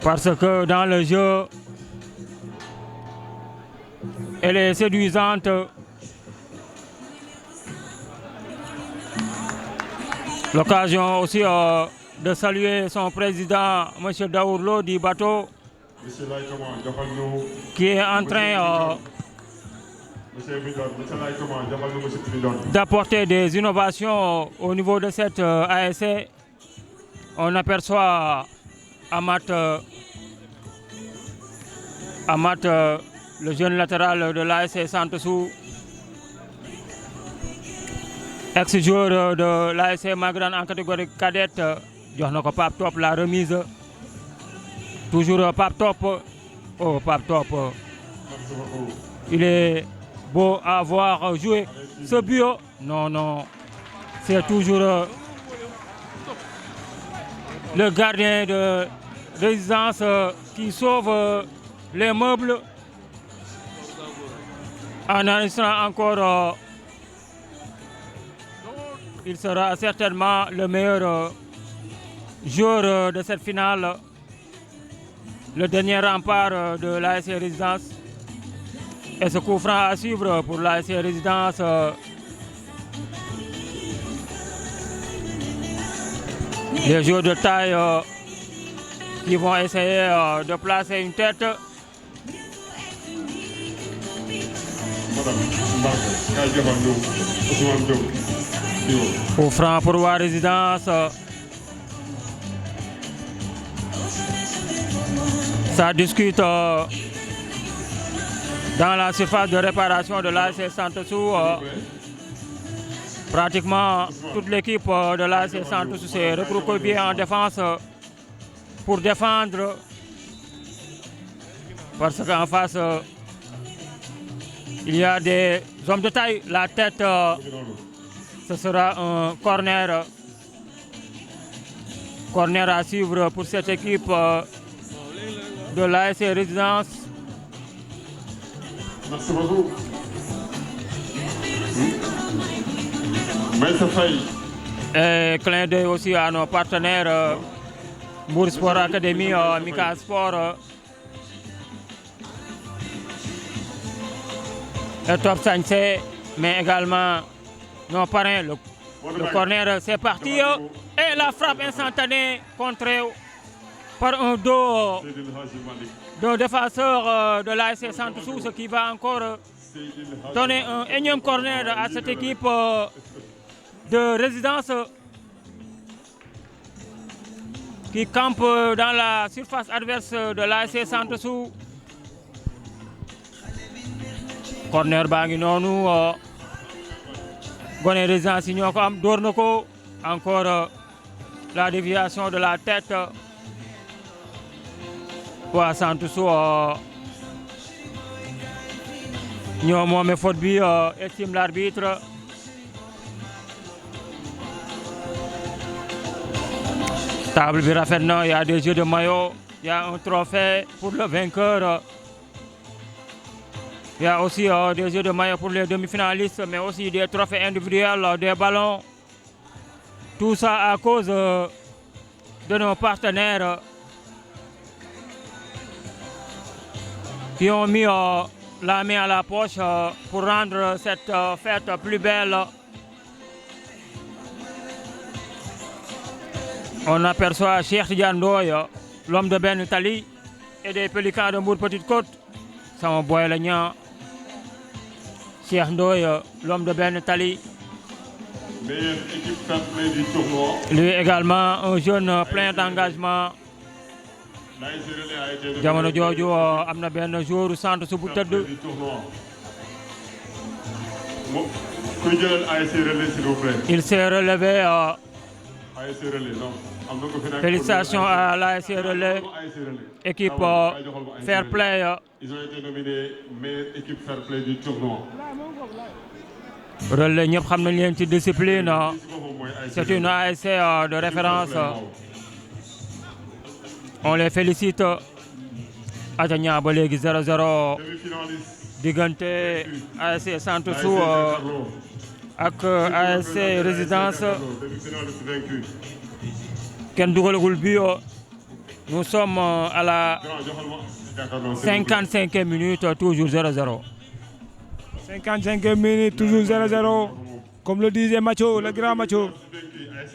C: parce que dans le jeu, elle est séduisante. L'occasion aussi de saluer son président, M. Daourlo du bateau, qui est en train d'apporter des innovations au niveau de cette ASC. On aperçoit Amat, le jeune latéral de l'ASC Santosou, ex-joueur de l'ASC Magran en catégorie cadette. Jox na ko Pape Top la remise. Toujours Pape Top. Oh, Pape Top. Il est beau à voir jouer ce but. Non, non. C'est toujours le gardien de résidence qui sauve les meubles en enregistrant encore. Il sera certainement le meilleur joueur de cette finale. Le dernier rempart de l'ASC Résidence. Et ce coup franc à suivre pour l'ASC Résidence. Les joueurs de taille qui vont essayer de placer une tête. Coup franc pour la Résidence. Ça discute dans la surface de réparation de l'ASC Santosou. Pratiquement toute l'équipe de l'ASC Santosou s'est recroquevillée en défense pour défendre. Parce qu'en face, il y a des hommes de taille. La tête, ce sera un corner. Corner à suivre pour cette équipe de l'ASC Résidence.
D: Merci beaucoup.
C: Et clin d'œil aussi à nos partenaires Mbour Sport Academy, Mika Sport et Top Sancé, mais également nos parrains. Le corner, c'est parti. Et la frappe instantanée contrée par un dos d'un défenseur de l'ASC Santosou, ce qui va encore donner un énième corner à cette équipe de Résidence qui campe dans la surface adverse de l'ASC Santosou. Corner baa ngi noonu gone Résidence yi ñoo ko am door na ko encore la déviation de la tête. Waa Santosou ñoo moome faute bi, estime l'arbitre. Table bi rafet na, il y a des jeux de maillot, il y a un trophée pour le vainqueur. Il y a aussi des jeux de maillot pour les demi-finalistes, mais aussi des trophées individuels, des ballons. Tout ça à cause de nos partenaires qui ont mis la main à la poche pour rendre cette fête plus belle. On aperçoit Cheikh Tidiane Ndoye, l'homme de Ben Tali et des Pélicans de Mbour Petite Côte. Sama boy la ñaa Cheikh Ndoye, l'homme de Ben Tali.
D: Meilleure équipe fair play du tournoi.
C: Lui également un jeune plein d'engagement. Jamono jooju am na benn joueur Santosou bu tëdd. Il s'est relevé. Félicitations à l'ASC Relais, équipe fair play.
D: Ils ont été nominés meilleure équipe fair play du tournoi.
C: Relais ñëpp xam nañ leen ci discipline. C'est une ASC de référence. On les félicite. Aja ñaa ba léegi 0-0 diggante ASC Santosou ak ASC Résidence. Kenn dugalagul bi. Nous sommes à la 55e minute, toujours 0-0.
A: 55e minute, toujours 0-0. Comme le disait Macho, le grand Macho.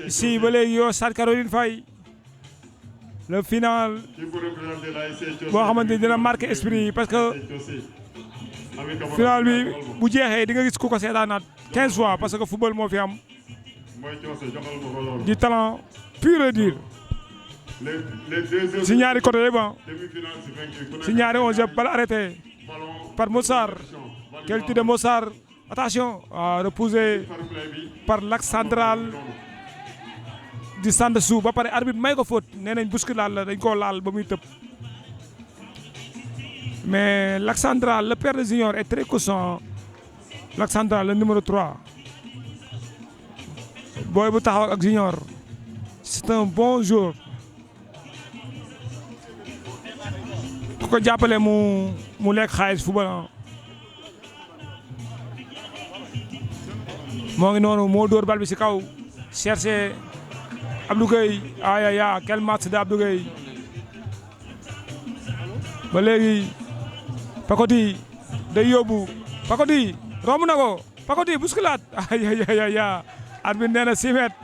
A: si ba léegi yow Stade Caroline Faye le final boo xamante ni dina marqué esprit yi parce que final bi bu jeexee di nga gis ku ko seetaanaat 15 fois parce que football moo fi am du talent pur et dur si ñaari côté yëpp si ñaari 11 yëpp bal arrêté par Mossar quel tir de Mossar attention repoussé par l'axe central di centre suuf ba pare arbitre may ko faute nee nañ bousculade la dañ koo laal ba muy tëb mais l'axe central le père de Junior est très conscient l'axe central le numéro 3 booy bu taxaw ak Junior c'est un bon joueur ku ko jàppale mu lekk xaalis football moo ngi noonu moo dóor bal bi ci kaw cherché Abdou Gueye ayaya quel match de Abdou Gueye ba léegi Pakoti day yóbbu Pakoti romb na ko Pakoti bousculade ayaya arbitre nee na 6 mètres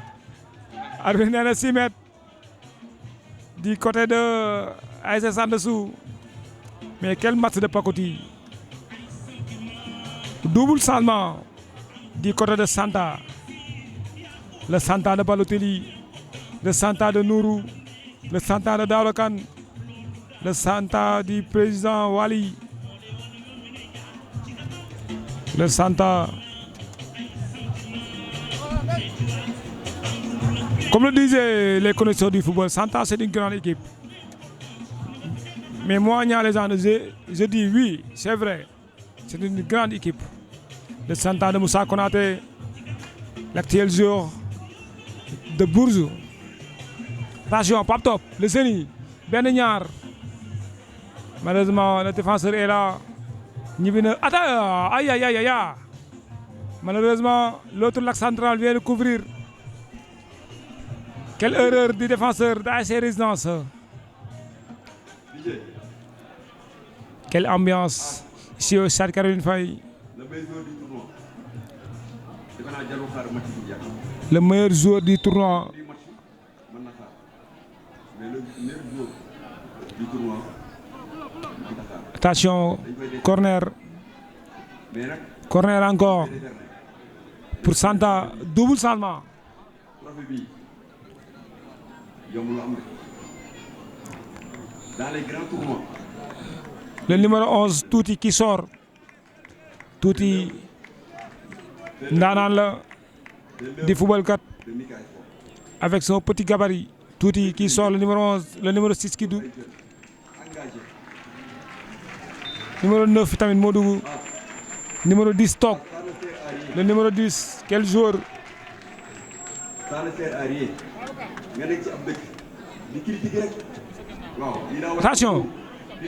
A: arbitre nee na 6 mètres du côté de ASC Sandessou mais quel match de Pakoti double changement du côté de Santa le Santa de Balotelli le Santa de Nourou le Santa de Daouda Kane le Santa du président Wali le Santa comme le disaient les connaisseurs du football Santa c'est une grande équipe mais moi Niang Légende je dis oui c'est vrai c'est une grande équipe le Santa de Moussa Konaté l'actuel joueur de Bourges attention Pape Top le Zénith benn ñaar malheureusement le défenseur est là ñibbi na attends aïe aïe aïe aïe malheureusement l'autre l'axe central vient de couvrir quelle erreur du défenseur d'ASC Résidence quelle ambiance ici au Stade Caroline Faye le meilleur joueur du tournoi attention corner encore pour Santa double changement le numéro 11 Touti qui sort Touti ndaanaan la di football kat avec son petit gabarit Touti qui sort le numéro 11 le numéro 6 qui dugg numéro 9 tamit moo dugg numéro 10 toog le numéro 10 quel joueur attention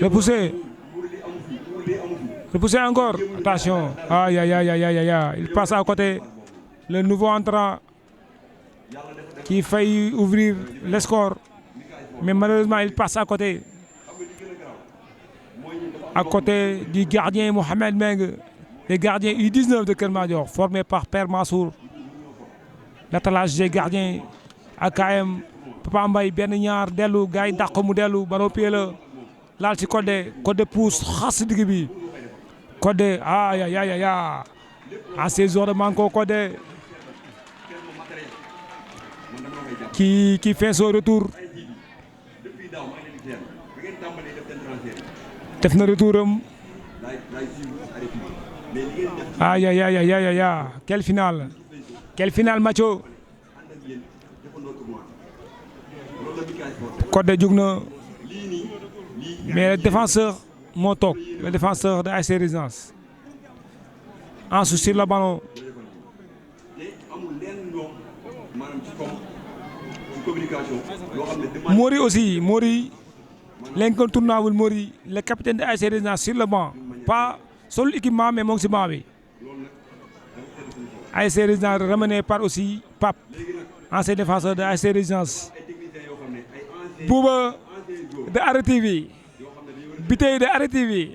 A: repoussé encore attention aïe aïe aïe aïe aïe il passe à côté le nouveau entrant qui faillit ouvrir le score mais malheureusement il passe à côté du gardien Mohamed Meng le gardien U19 de Keur Madior formé par Père Mansour l'attelage des gardiens AKM Papa Mbaye benn ñaar dellu gars yi dàq mu dellu baro pied la laal ci Codé pousse xas digg bi Codé aïe aïe aïe aïe en ces jours de manko Codé qui fait son retour def na retour am aïe aïe aïe aïe aïe quel final Macho Codé jug na mais le défenseur moo toog le défenseur de ASC Résidence Ansou sur le ballon Mori aussi Mori l'incontournable Mori le capitaine de ASC Résidence sur le banc pas seul équipement mais moo ngi si banc bi ASC Résidence ramené par aussi Pape ancien défenseur de ASC Résidence Bouba de Arrêt TV Biteye de Arrêt TV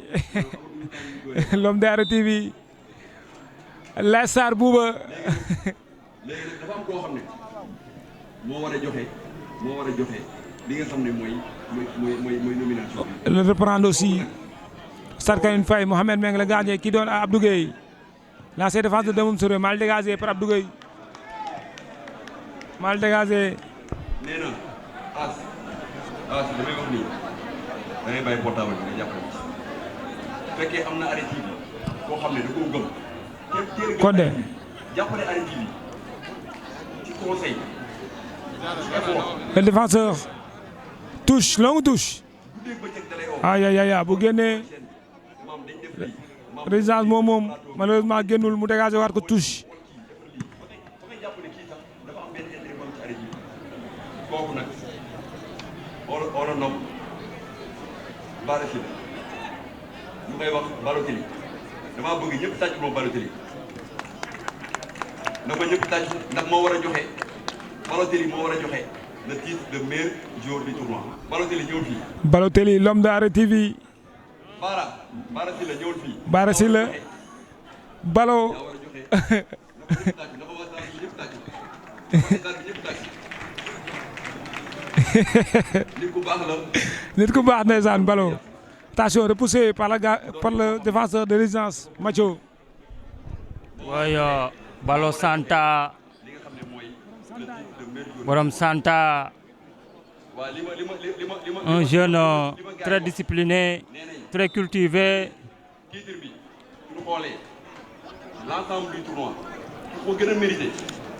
A: l'homme de Arrêt TV Lassar Bouba
B: moo war a joxe li nga xam ne mooy nomination bi.
A: le reprendre aussi Sarkane Faye Mohamed Meng le gardien qui donne à Abdou Gueye l'ancien défenseur de Demoum Soro mal dégagé par Abdou Gueye mal dégagé.
B: nee na as damay wax nii da ngay bàyyi portable bi nga jàppale ci bu fekkee am na arrêté bi koo xam ne da koo gëm. képp
A: Codé
B: jàppale arrêté bi ci conseil.
A: le défenseur touche longue touche aïe aïe aïe bu génnee résidence moom malheureusement génnul mu dégagé waat ko touche.
B: kooku nag on le nomme Bara Sylla ñu koy wax Balotelli damaa bëgg ñëpp tàcc moom Balotelli na ko ñëpp tàcc ndax moo war a joxe Balotelli moo war a joxe le titre de meilleur joueur du tournoi. Balotelli ñëwul fii.
A: Balotelli l'homme de Arrêt TV.
B: Bara Sylla ñëwul fii.
A: Bara Sylla Balo.
B: nit ku baax la.
A: nit ku baax ndeysaan Balo. Attention repoussé par le défenseur de Résidence Macho.
C: Oui, Balo Santa. Borom Santa. Un jeune très discipliné, très cultivé.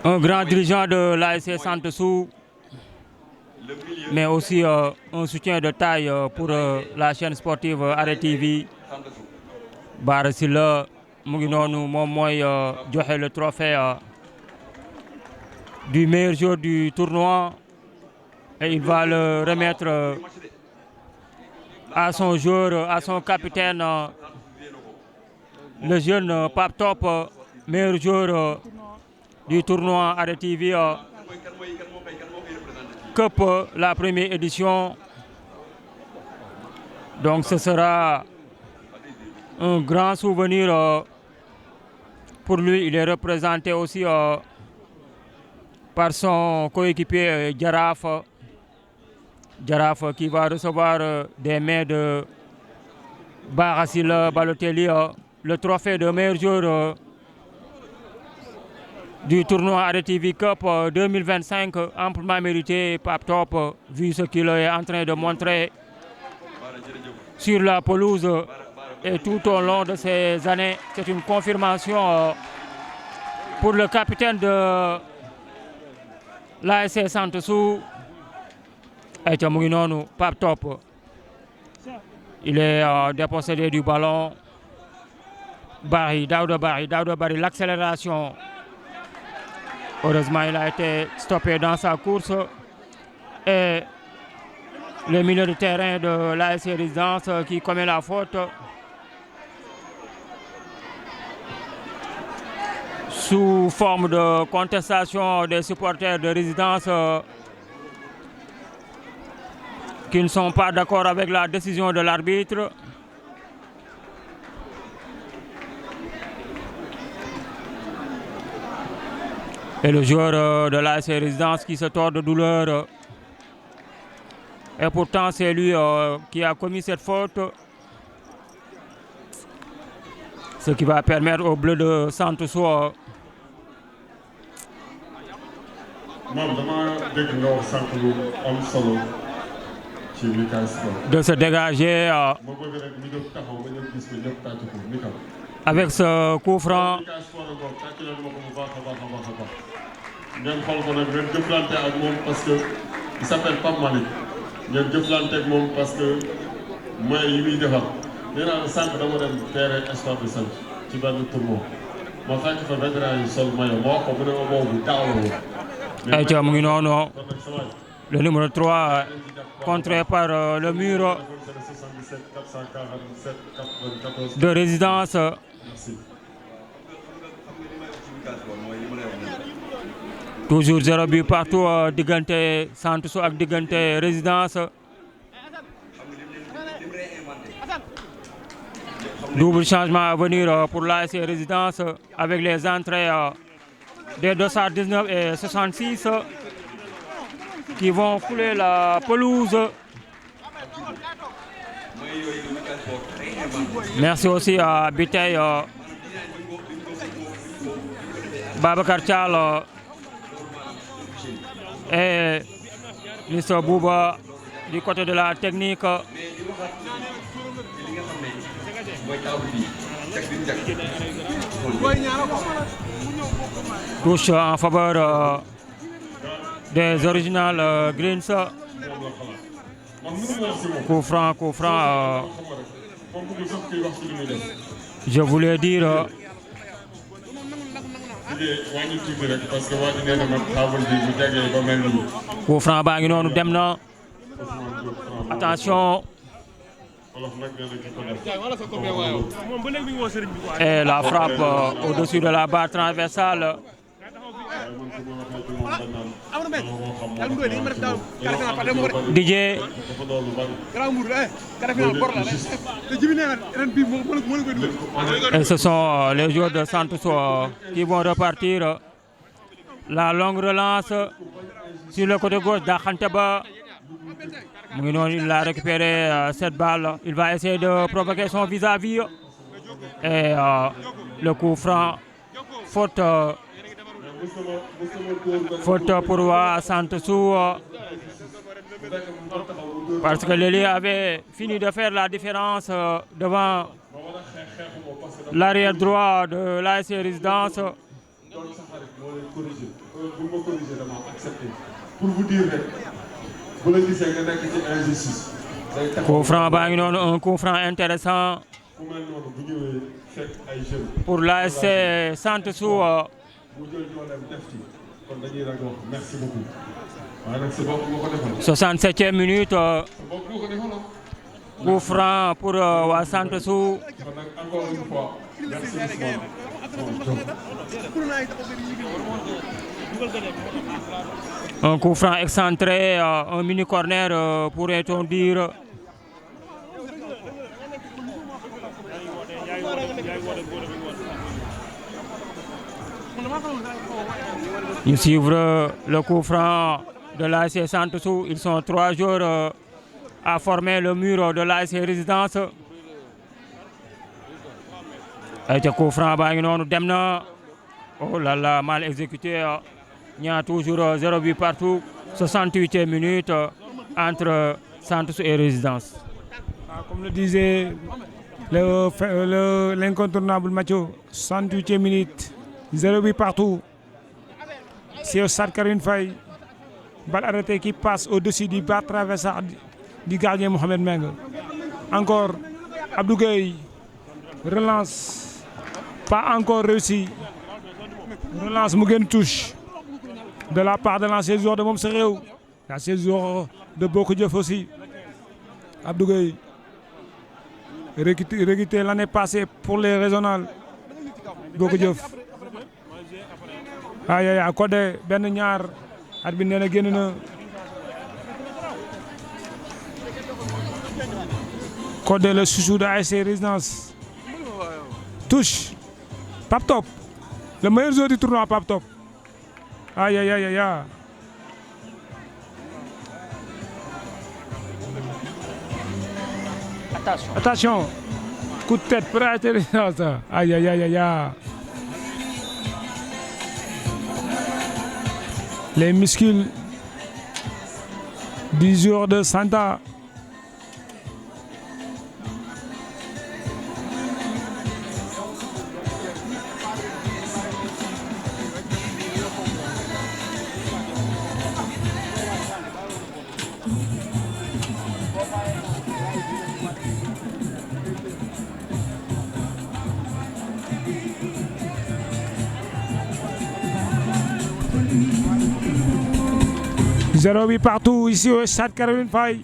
C: Un grand dirigeant de l'ASC Santeu, mais aussi un soutien de taille pour la chaîne sportive Arrêt TV. Bara Sylla mu ngi noonu moom mooy joxe le trophée du meilleur joueur du tournoi et il va le remettre à son joueur, à son capitaine, le jeune Pape Top, meilleur joueur du tournoi Arrêt TV Cup, la première édition. Donc ce sera un grand souvenir pour lui. Il est représenté aussi par son coéquipier Jaraaf qui va recevoir des mains de Bara Sylla Balotelli le trophée de meilleur joueur du tournoi Arrêt TV Cup 2025, amplement mérité Pape Top, vu ce qu'il est en train de montrer sur la pelouse et tout au long de ces années. C'est une confirmation pour le capitaine de l'ASC Santeu. Ayca mu ngi noonu Pape Top, il est dépossédé du ballon. Daouda Barry, l'accélération. Heureusement, il a été stoppé dans sa course. Et le milieu de terrain de l'ASC Résidence qui commet la faute. Sous forme de contestation des supporters de Résidence qui ne sont pas d'accord avec la décision de l'arbitre. Et le joueur de l'ASC Résidence qui se tord de douleur. Et pourtant, c'est lui qui a commis cette faute. Ce qui va permettre au bleu de Santeu de se dégager avec ce coup franc.
D: ngeen xool ko nag ngeen jëflante ak moom parce que il s'appelle Pape Malick ngeen jëflante ak moom parce que moyens yi muy defar nee naa la sànq dama dem terrain Espoir de Santeu ci benn tournoi ma fekk fa vétéran yi sol maillot ma wax ko mu ne ma boobu daaw la woon.
C: Ayca mu ngi noonu le numéro 3 contré par le mur de Résidence. Toujours 0 but partout diggante Santeu ak diggante Résidence. Double changement à venir pour l'ASC Résidence avec les entrées des 219 et 66. qui vont fouler la pelouse. Merci aussi à Bitey, Babacar Thial et Mr Bouba du côté de la technique. Touche en faveur des original Greens. Coup franc. Je voulais dire. Coup franc baa ngi noonu dem na. Attention. Et la frappe au-dessus de la barre transversale. DJ. Et ce sont les joueurs de Santos qui vont repartir. La longue relance sur le côté gauche d'Akhanteba. Il a récupéré cette balle. Il va essayer de provoquer son vis-à-vis. Et le coup franc. Faute pour Santos. Parce que Lely avait fini de faire la différence devant l'arrière droit de l'ASC Résidence. Coup franc baa ngi noonu, un coup franc intéressant pour l'ASC Santos. 67e minute. Coup franc pour waa Santos. Un coup franc excentré, un mini corner pourrait-on dire. Ils suivent le coup franc de l'ASC Santos. Ils sont 3 joueurs à former le mur de l'ASC Résidence. Et le coup franc baa ngi noonu dem na. Oh là là, mal exécuté. Il y a toujours 0 but partout. 68e minute entre Santos et Résidence.
A: Comme le disait l'incontournable Mathieu, 68e minute, 0 but partout. C'est au stade Caroline Faye. Balle arrêtée qui passe au-dessus du bas traversant du gardien Mohamed Meng. Encore Abdou Gueye. Relance. Pas encore réussi. Relance Mugen touche. De la part de l'ancien joueur de Momserew. L'ancien joueur de Boko Diouf aussi. Abdou Gueye. Recruté l'année passée pour les régionales. Boko Diouf. Aïe aïe, Codé benn ñaar arbitre nee na génn na. Codé le chouchou de ASC Résidence. Touche. Pape Top. Le meilleur joueur du tournoi, Pape Top. Aïe aïe aïe aïe. Attention. Coup de tête pour ASC Résidence. Aïe aïe aïe aïe. Les muscles du joueur de Santa. Zéro but partout ici au stade Caroline Faye.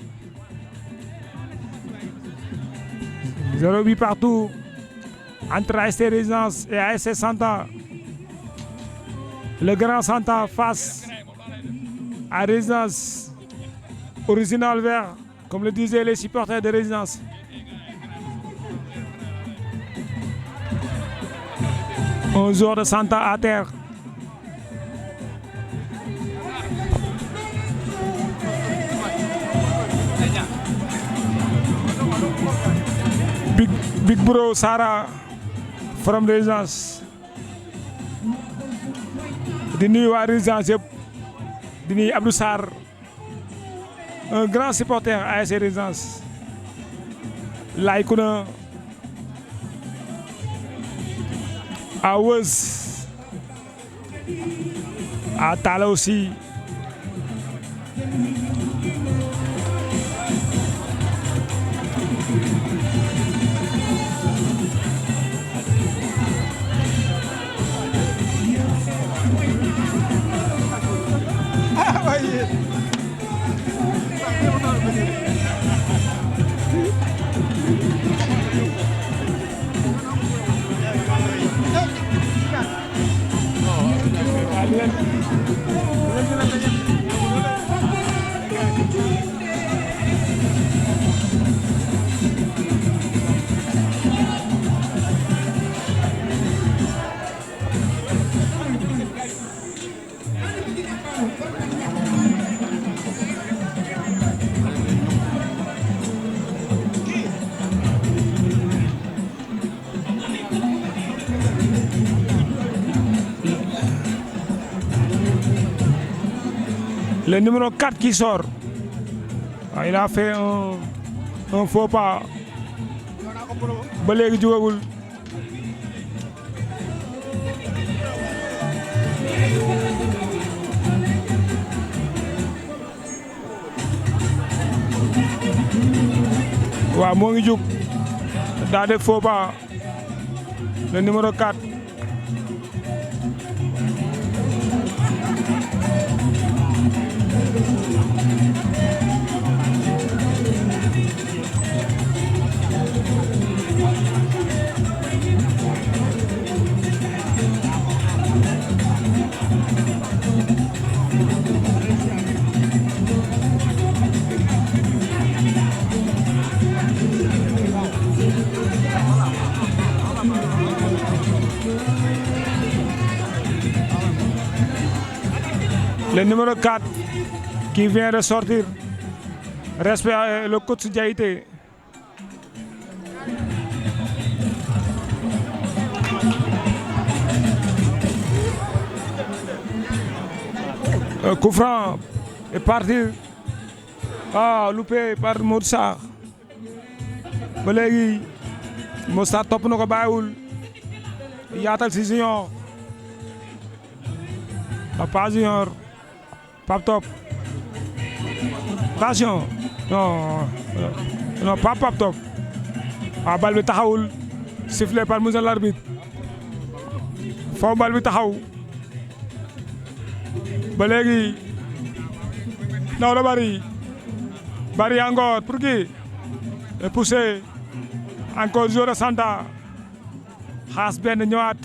A: 0 but partout entre ASC Résidence et ASC Santa. Le grand Santa face à Résidence. Original vert, comme le disaient les supporters de Résidence. Un joueur de Santa à terre. Big Bro Sara from Résidence di nuyu waa Résidence yëpp di nuyu Abdou Sarr un grand supporter ASC Résidence Laye Kouna à Weuz à Talla aussi le numéro 4 qui sort. Il a fait un faux pas. Ba léegi jugagul. Waaw moo ngi jug daa def faux pas le numéro 4. Le numéro 4 qui vient de sortir, respect le coach Diaité. Coup franc est parti. Ah, loupé par Moussa. Ba léegi Moussa topp na ko bàyyiwul yaatal si Junior. Papa Junior. Pape Top attention non pas Pape Top waaw bal bi taxawul sifflé par monsieur l'arbitre foofu bal bi taxaw ba léegi ndaw la bari encore pour qui et poussé encore jour de Santa xaas benn ñëwaat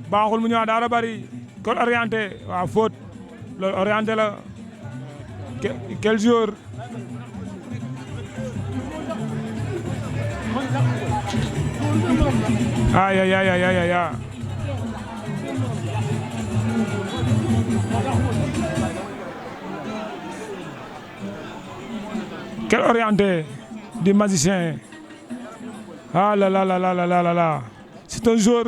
A: baaxul mu ñëwaat daa la bari kon orienté waaw faute loolu orienté la quel jour aïe aïe aïe aïe aïe aïe quel orienté du magicien ah là là là là là là là c'est un jour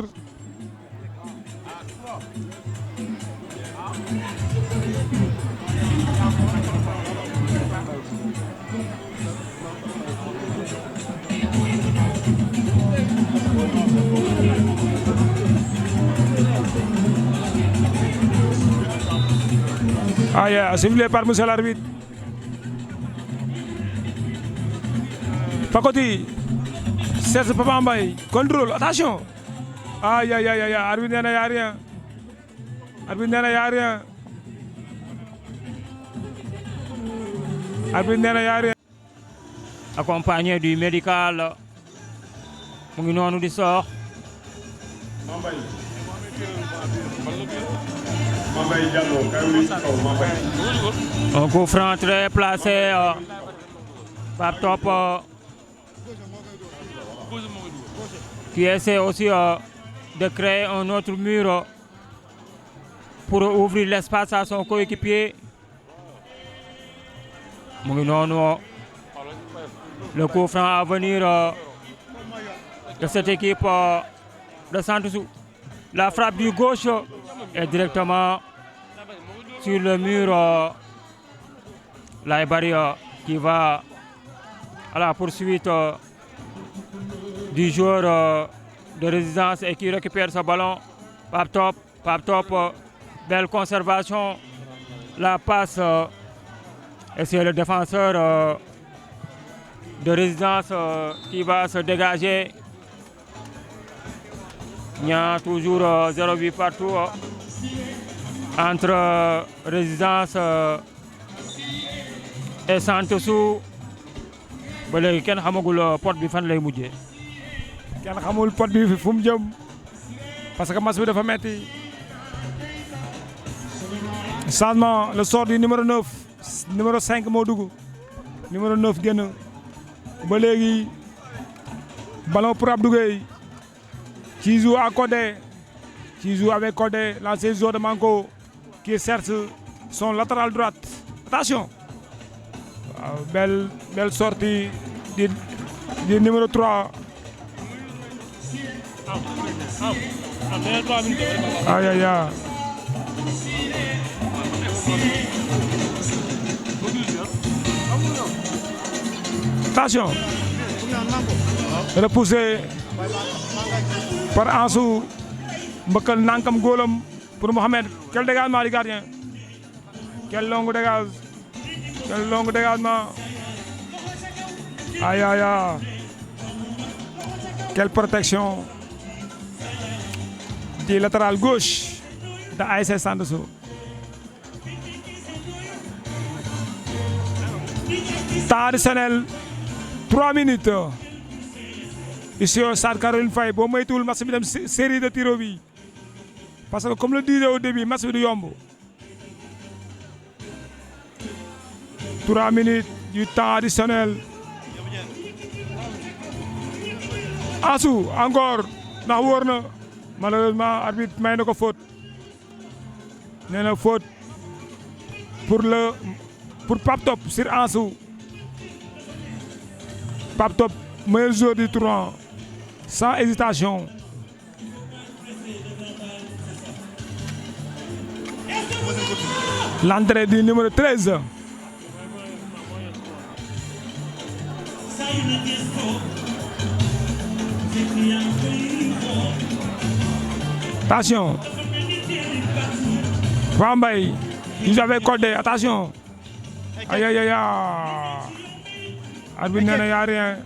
A: aïe sifflé par monsieur l'arbitre Pakoti Serge Papa Mbaye contrôle attention aïe aïe aïe arbitre nee na y a rien arbitre nee na y a rien arbitre nee na y a rien
C: accompagné du médical mu ngi noonu di soox un coup franc très placé par Top qui essaie aussi de créer un autre mur pour ouvrir l'espace à son coéquipier. Mu ngi noonu le coup franc à venir de cette équipe de Santossou. La frappe du gauche est directement sur le mur. Laye Barry qui va à la poursuite du joueur de Résidence et qui récupère ce ballon. Pape Top, belle conservation. La passe et c'est le défenseur de Résidence qui va se dégager. Il y a toujours 0-8 partout entre Résidence et Santossou. ba léegi kenn xamagul pot bi fan lay mujjee.
A: kenn xamul pot bi fu mu jëm parce que match bi dafa metti. changement le sort du numéro 9 numéro 5 moo dugg numéro 9 génn ba léegi ballon pour Abdou Gueye qui joue à Codé qui joue avec Codé l'ancien joueur de Manko qui cherche son latéral droite. Attention. Belle sortie du numéro 3. Aïe aïe aïe. Attention. Repoussé par Ansou. Mbëkkal nankam góolam pour Mohamed. Quel dégagement du gardien. Quel long dégage. Quel long dégagement. Aïe aïe aïe. Quelle protection du latéral gauche de ASC Santossou. Temps additionnel 3 minutes. Ici au stade Caroline Faye boo moytuwul match bi dem série de tirs bi parce que comme le disais au début match bi du yomb. 3 minutes du temps additionnel. Ansou encore ndax wóor na malheureusement arbitre may na ko faute. Nee na faute pour Pape Top sur Ansou. Pape Top meilleur joueur du tournoi sans hésitation. L'entrée du numéro 13. Attention. Wambay. Ils avaient codé. Attention. Aïe aïe aïe. Arbitre nee na y a rien.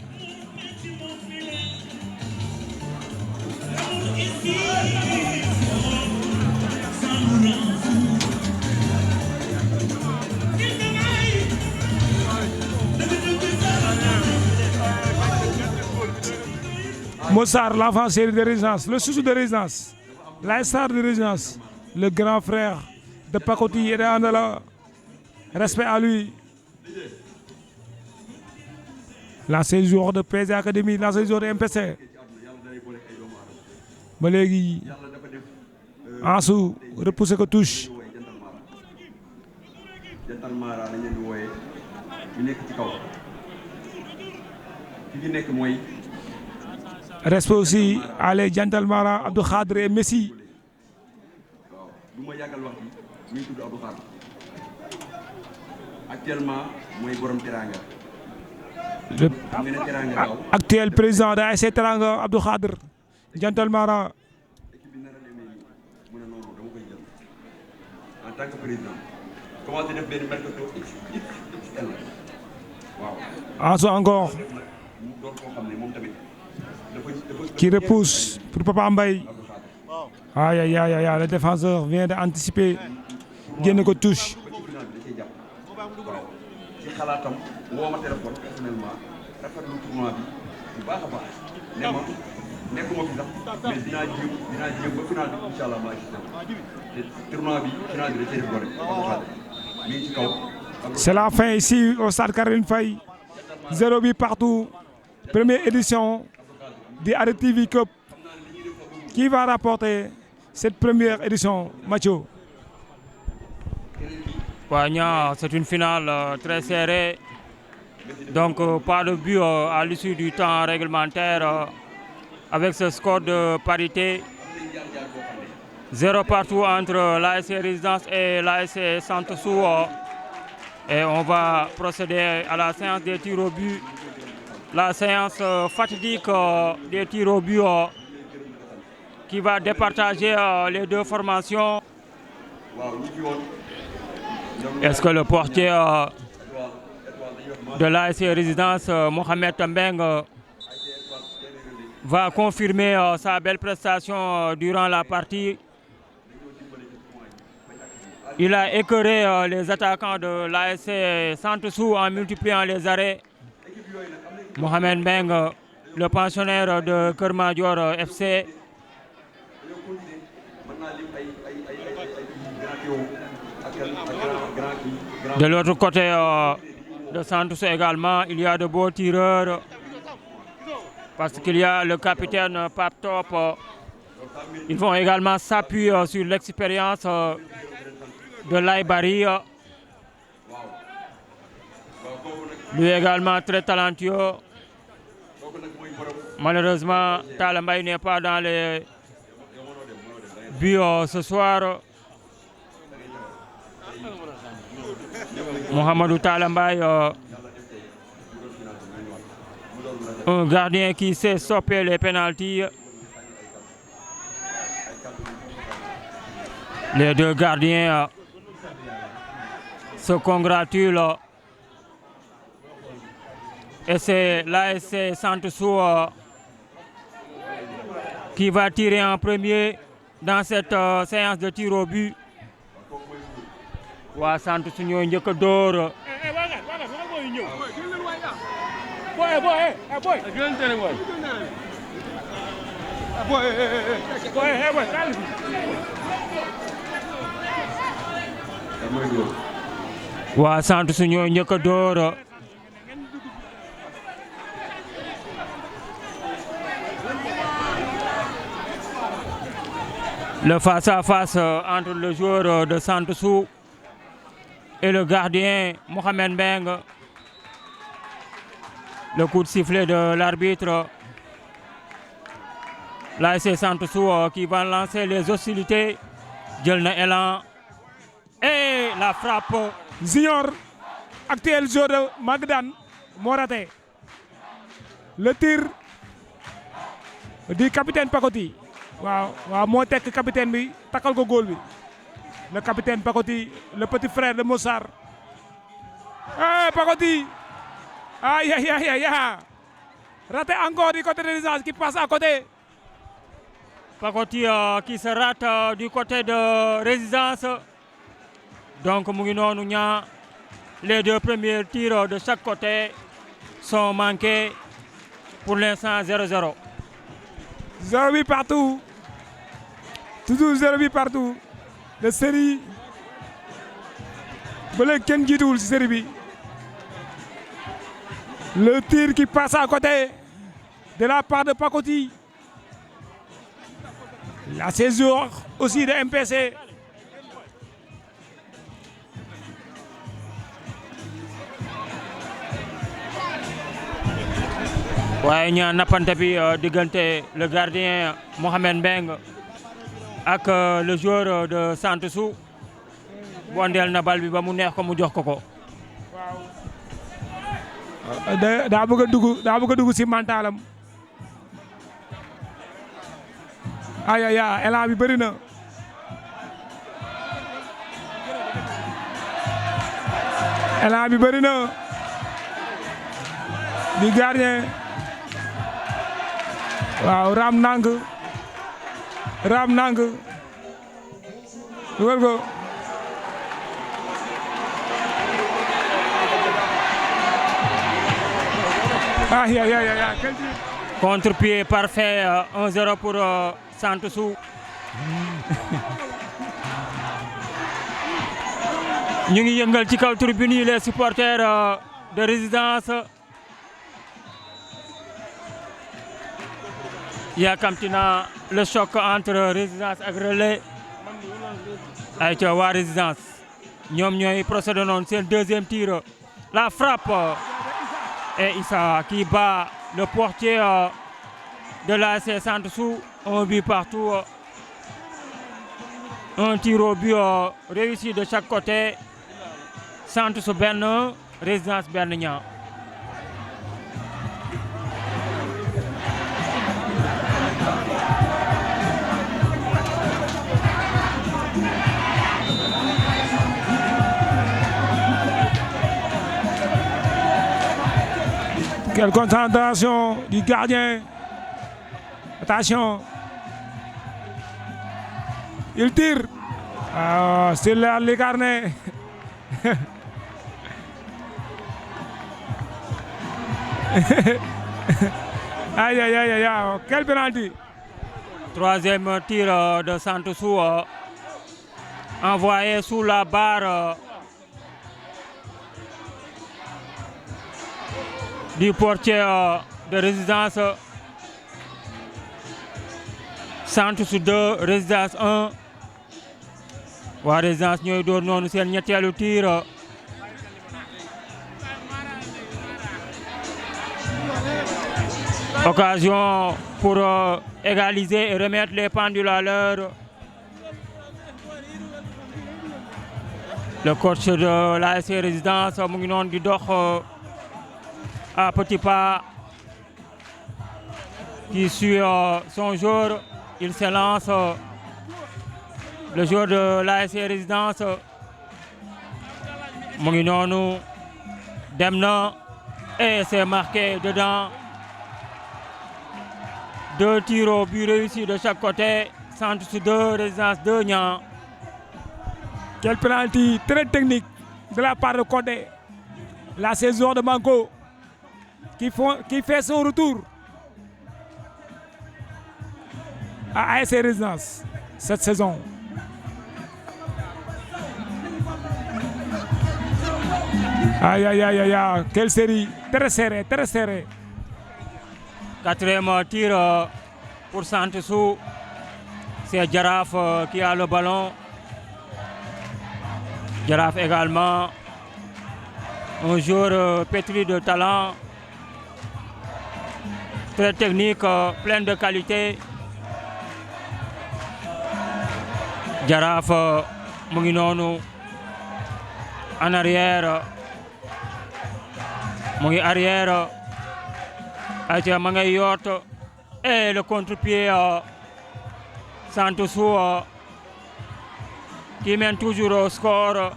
A: Mossar, l'enfant chéri de Résidence, le chouchou de Résidence, la star de Résidence, le grand frère de Pakoti et de Andala. Respect à lui. L'ancien joueur de PSG Académie, l'ancien joueur de MPC. ba léegi Ansou repoussé ko touche.
B: jantal Mara lañ leen di wooyee ñu nekk ci kaw ki ñu nekk mooy.
A: Respect aussi à les Jantal Mara Abdou Khadre et Messi.
B: waaw du ma yàggal wax bi ñu tudd Abdou Khadre actuellement mooy borom Teranga.
A: Actuel président de ASC Teranga Abdou Khadre Jantal Mara.
B: équipe bi nar a demee nii mu ne noonu dama koy jël en tant que président commencé def benn mercato XXL waaw.
A: Ansou encore.
B: mu doon koo xam ne moom tamit
A: qui repousse pour Papa Mbaye. Aïe aïe aïe aïe, le défenseur vient d'anticiper. Génn ko touche.
B: ci xalaatam woo ma téléphone personnellement rafetlu tournoi bi bu baax a baax ne ma nekkuma fi sax mais dinaa jéem ba final bi incha allah maa ngi ci te tournoi bi final bi da cee def gore mi ngi ci kaw.
A: C'est la fin ici au stade Caroline Faye. 0-8 partout. Première édition du Arrêt TV Cup. Qui va rapporter cette première édition, Mathieu?
C: C'est une finale très serrée. Donc pas de but à l'issue du temps réglementaire. avec ce score de parité. 0 partout entre l'ASC Résidence et l'ASC Centre-Sou. Et on va procéder à la séance des tirs au but. La séance fatidique des tirs au but qui va départager les deux formations. Est-ce que le portier de l'ASC Résidence, Mohamed Mbeng, va confirmer sa belle prestation durant la partie? Il a écœuré les attaquants de l'ASC Centre-Sou en multipliant les arrêts. Mohamed Mbeng, le pensionnaire de Keur Madior FC. De l'autre côté de Centre-Sou également, il y a de beaux tireurs parce qu'il y a le capitaine Pape Top. Ils vont également s'appuyer sur l'expérience de Laïbari. Lui également très talentueux. Malheureusement, Talambay n'est pas dans les buts ce soir. Mohamedou Talambay, un gardien qui sait stopper les pénaltys. Les deux gardiens se congratulent. Et c'est l'ASC Centre-Sou qui va tirer en premier dans cette séance de tir au but. Waa Centre-Sou ñoo njëkk a door. Waa Centre-Sou ñoo njëkk a door. Le face-à-face entre le joueur de Centre-Sou et le gardien Mohamed Mbeng. Le coup de sifflet de l'arbitre. L'ASC Centre-Sou qui va lancer les hostilités. Jël na élan. Et la frappe.
A: Junior, actuel joueur de Magadan, moo raté. Le tir du capitaine Pakoti. waaw moo tekk capitaine bi takkal ko góol bi. Le capitaine Pakoti, le petit frère de Mossar. Pakoti. Aïe, aïe, aïe, aïe. Raté encore du côté de Résidence qui passe à côté.
C: Pakoti qui se rate du côté de Résidence. Donc, les deux premiers tirs de chaque côté sont manqués. Pour l'instant, 0-0.
A: 0-8 partout. Toujours 0-8 partout. La série ba léegi kenn jiituwul ci série bi. Le tir qui passe à côté de la part de Pakoti. La césure aussi de MPC.
C: waaye ñaa nappante bi diggante le gardien Mohamed Mbeng ak le joueur de Centre-Sou. Bondeel na bal bi ba mu neex ko mu jox ko ko.
A: waaw daa bëgg a dugg ci mentalam. ay ay ay élan bi bëri na. élan bi bëri na. di gardien. waaw raam nang dugal ko. Aïe, aïe, aïe, aïe, quel tir.
C: Contre-pied parfait, 1-0 pour Centre-Sou. ñu ngi yëngal ci kaw tribune yi les supporters de Résidence. yaakamti na le choc entre Résidence ak Relais. ay ca waa Résidence ñoom ñooy procédé noonu seen deuxième tir. La frappe et Issa qui bat le portier de l'ASC Santou, un but partout. Un tir au but réussi de chaque côté. Santou benn, Résidence benn Niang.
A: Quelle concentration du gardien. Attention. Il tire. C'est les carnets. Aïe, aïe, aïe, aïe. Quel penalty.
C: Troisième tir de Santou envoyé sous la barre du portier de Résidence. Santou 2, Résidence 1. waa Résidence ñooy door noonu seen ñetteelu tir. Occasion pour égaliser et remettre les pendules à l'heure. Le coach de l'ASC Résidence mu ngi noonu di dox à petits pas qui suit son joueur. Il s'élance. Le joueur de l'ASC Résidence mu ngi noonu dem na et c'est marqué dedans. 2 tirs au but réussis de chaque côté. Santou 2, Résidence 2 Niang.
A: Quel penalty très technique de la part de Codé. La saison de Manko qui fait son retour à ASC Résidence cette saison. Aïe, aïe, aïe, aïe, quelle série, très serré, très serré.
C: Quatrième tir pour Santou. C'est Jaraaf qui a le ballon. Jaraaf également, un joueur pétri de talent, très technique, plein de qualité. Jaraaf mu ngi noonu en arrière, mu ngi arrière. Aïcha ma ngay yoot et le contre-pied Santou qui mène toujours au score.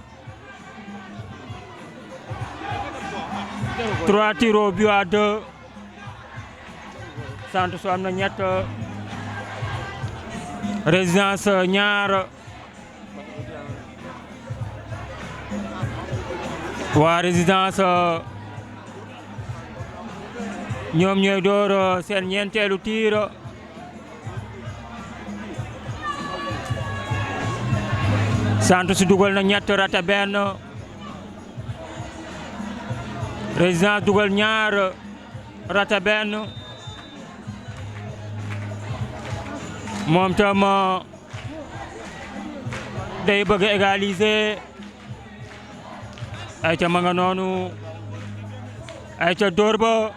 C: 3 tirs au but à 2. Santou am na ñett. Résidence ñaar. waa Résidence ñoom ñooy door seen ñeenteelu tir. Santou dugal na ñett rate benn. Résidence dugal ñaar rate benn. moom tam day bëgg a égaliser. Aïcha ma nga noonu. Aïcha dóor ba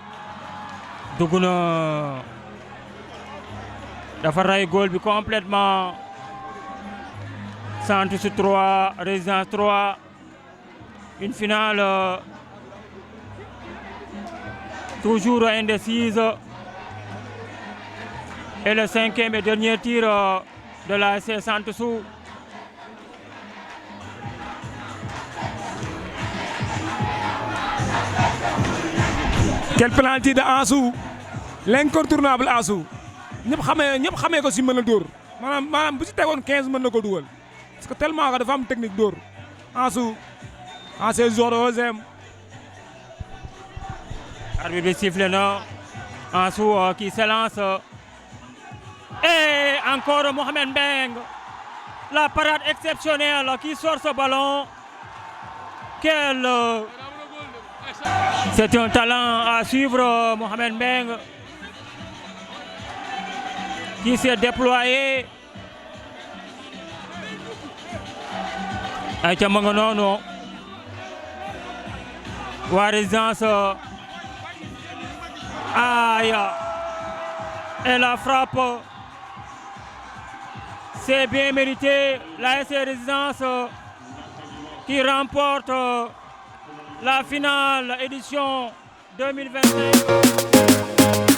C: dugg na. dafa ray goal bi complètement. Santou 3, Résidence 3. Une finale toujours indécise. Et le 5e et dernier tir de l'ASC Santou.
A: Quel penalty de Ansou, l'incontournable Ansou. ñëpp xamee ko si mën a dóor maanaam bu si tegoon 15 mën na ko dugal parce que tellement que dafa am technique dóor. Ansou ancien joueur de OSM.
C: Arbitre bi sifflé na. Ansou qui s'élance. Et encore Mohamed Mbeng. La parade exceptionnelle qui sort ce ballon. C'est un talent à suivre, Mohamed Mbeng, qui s'est déployé. Aïcha ma nga noonu. waa Résidence aïe Et la frappe, c'est bien mérité. La SC Résidence qui remporte la finale édition 2025.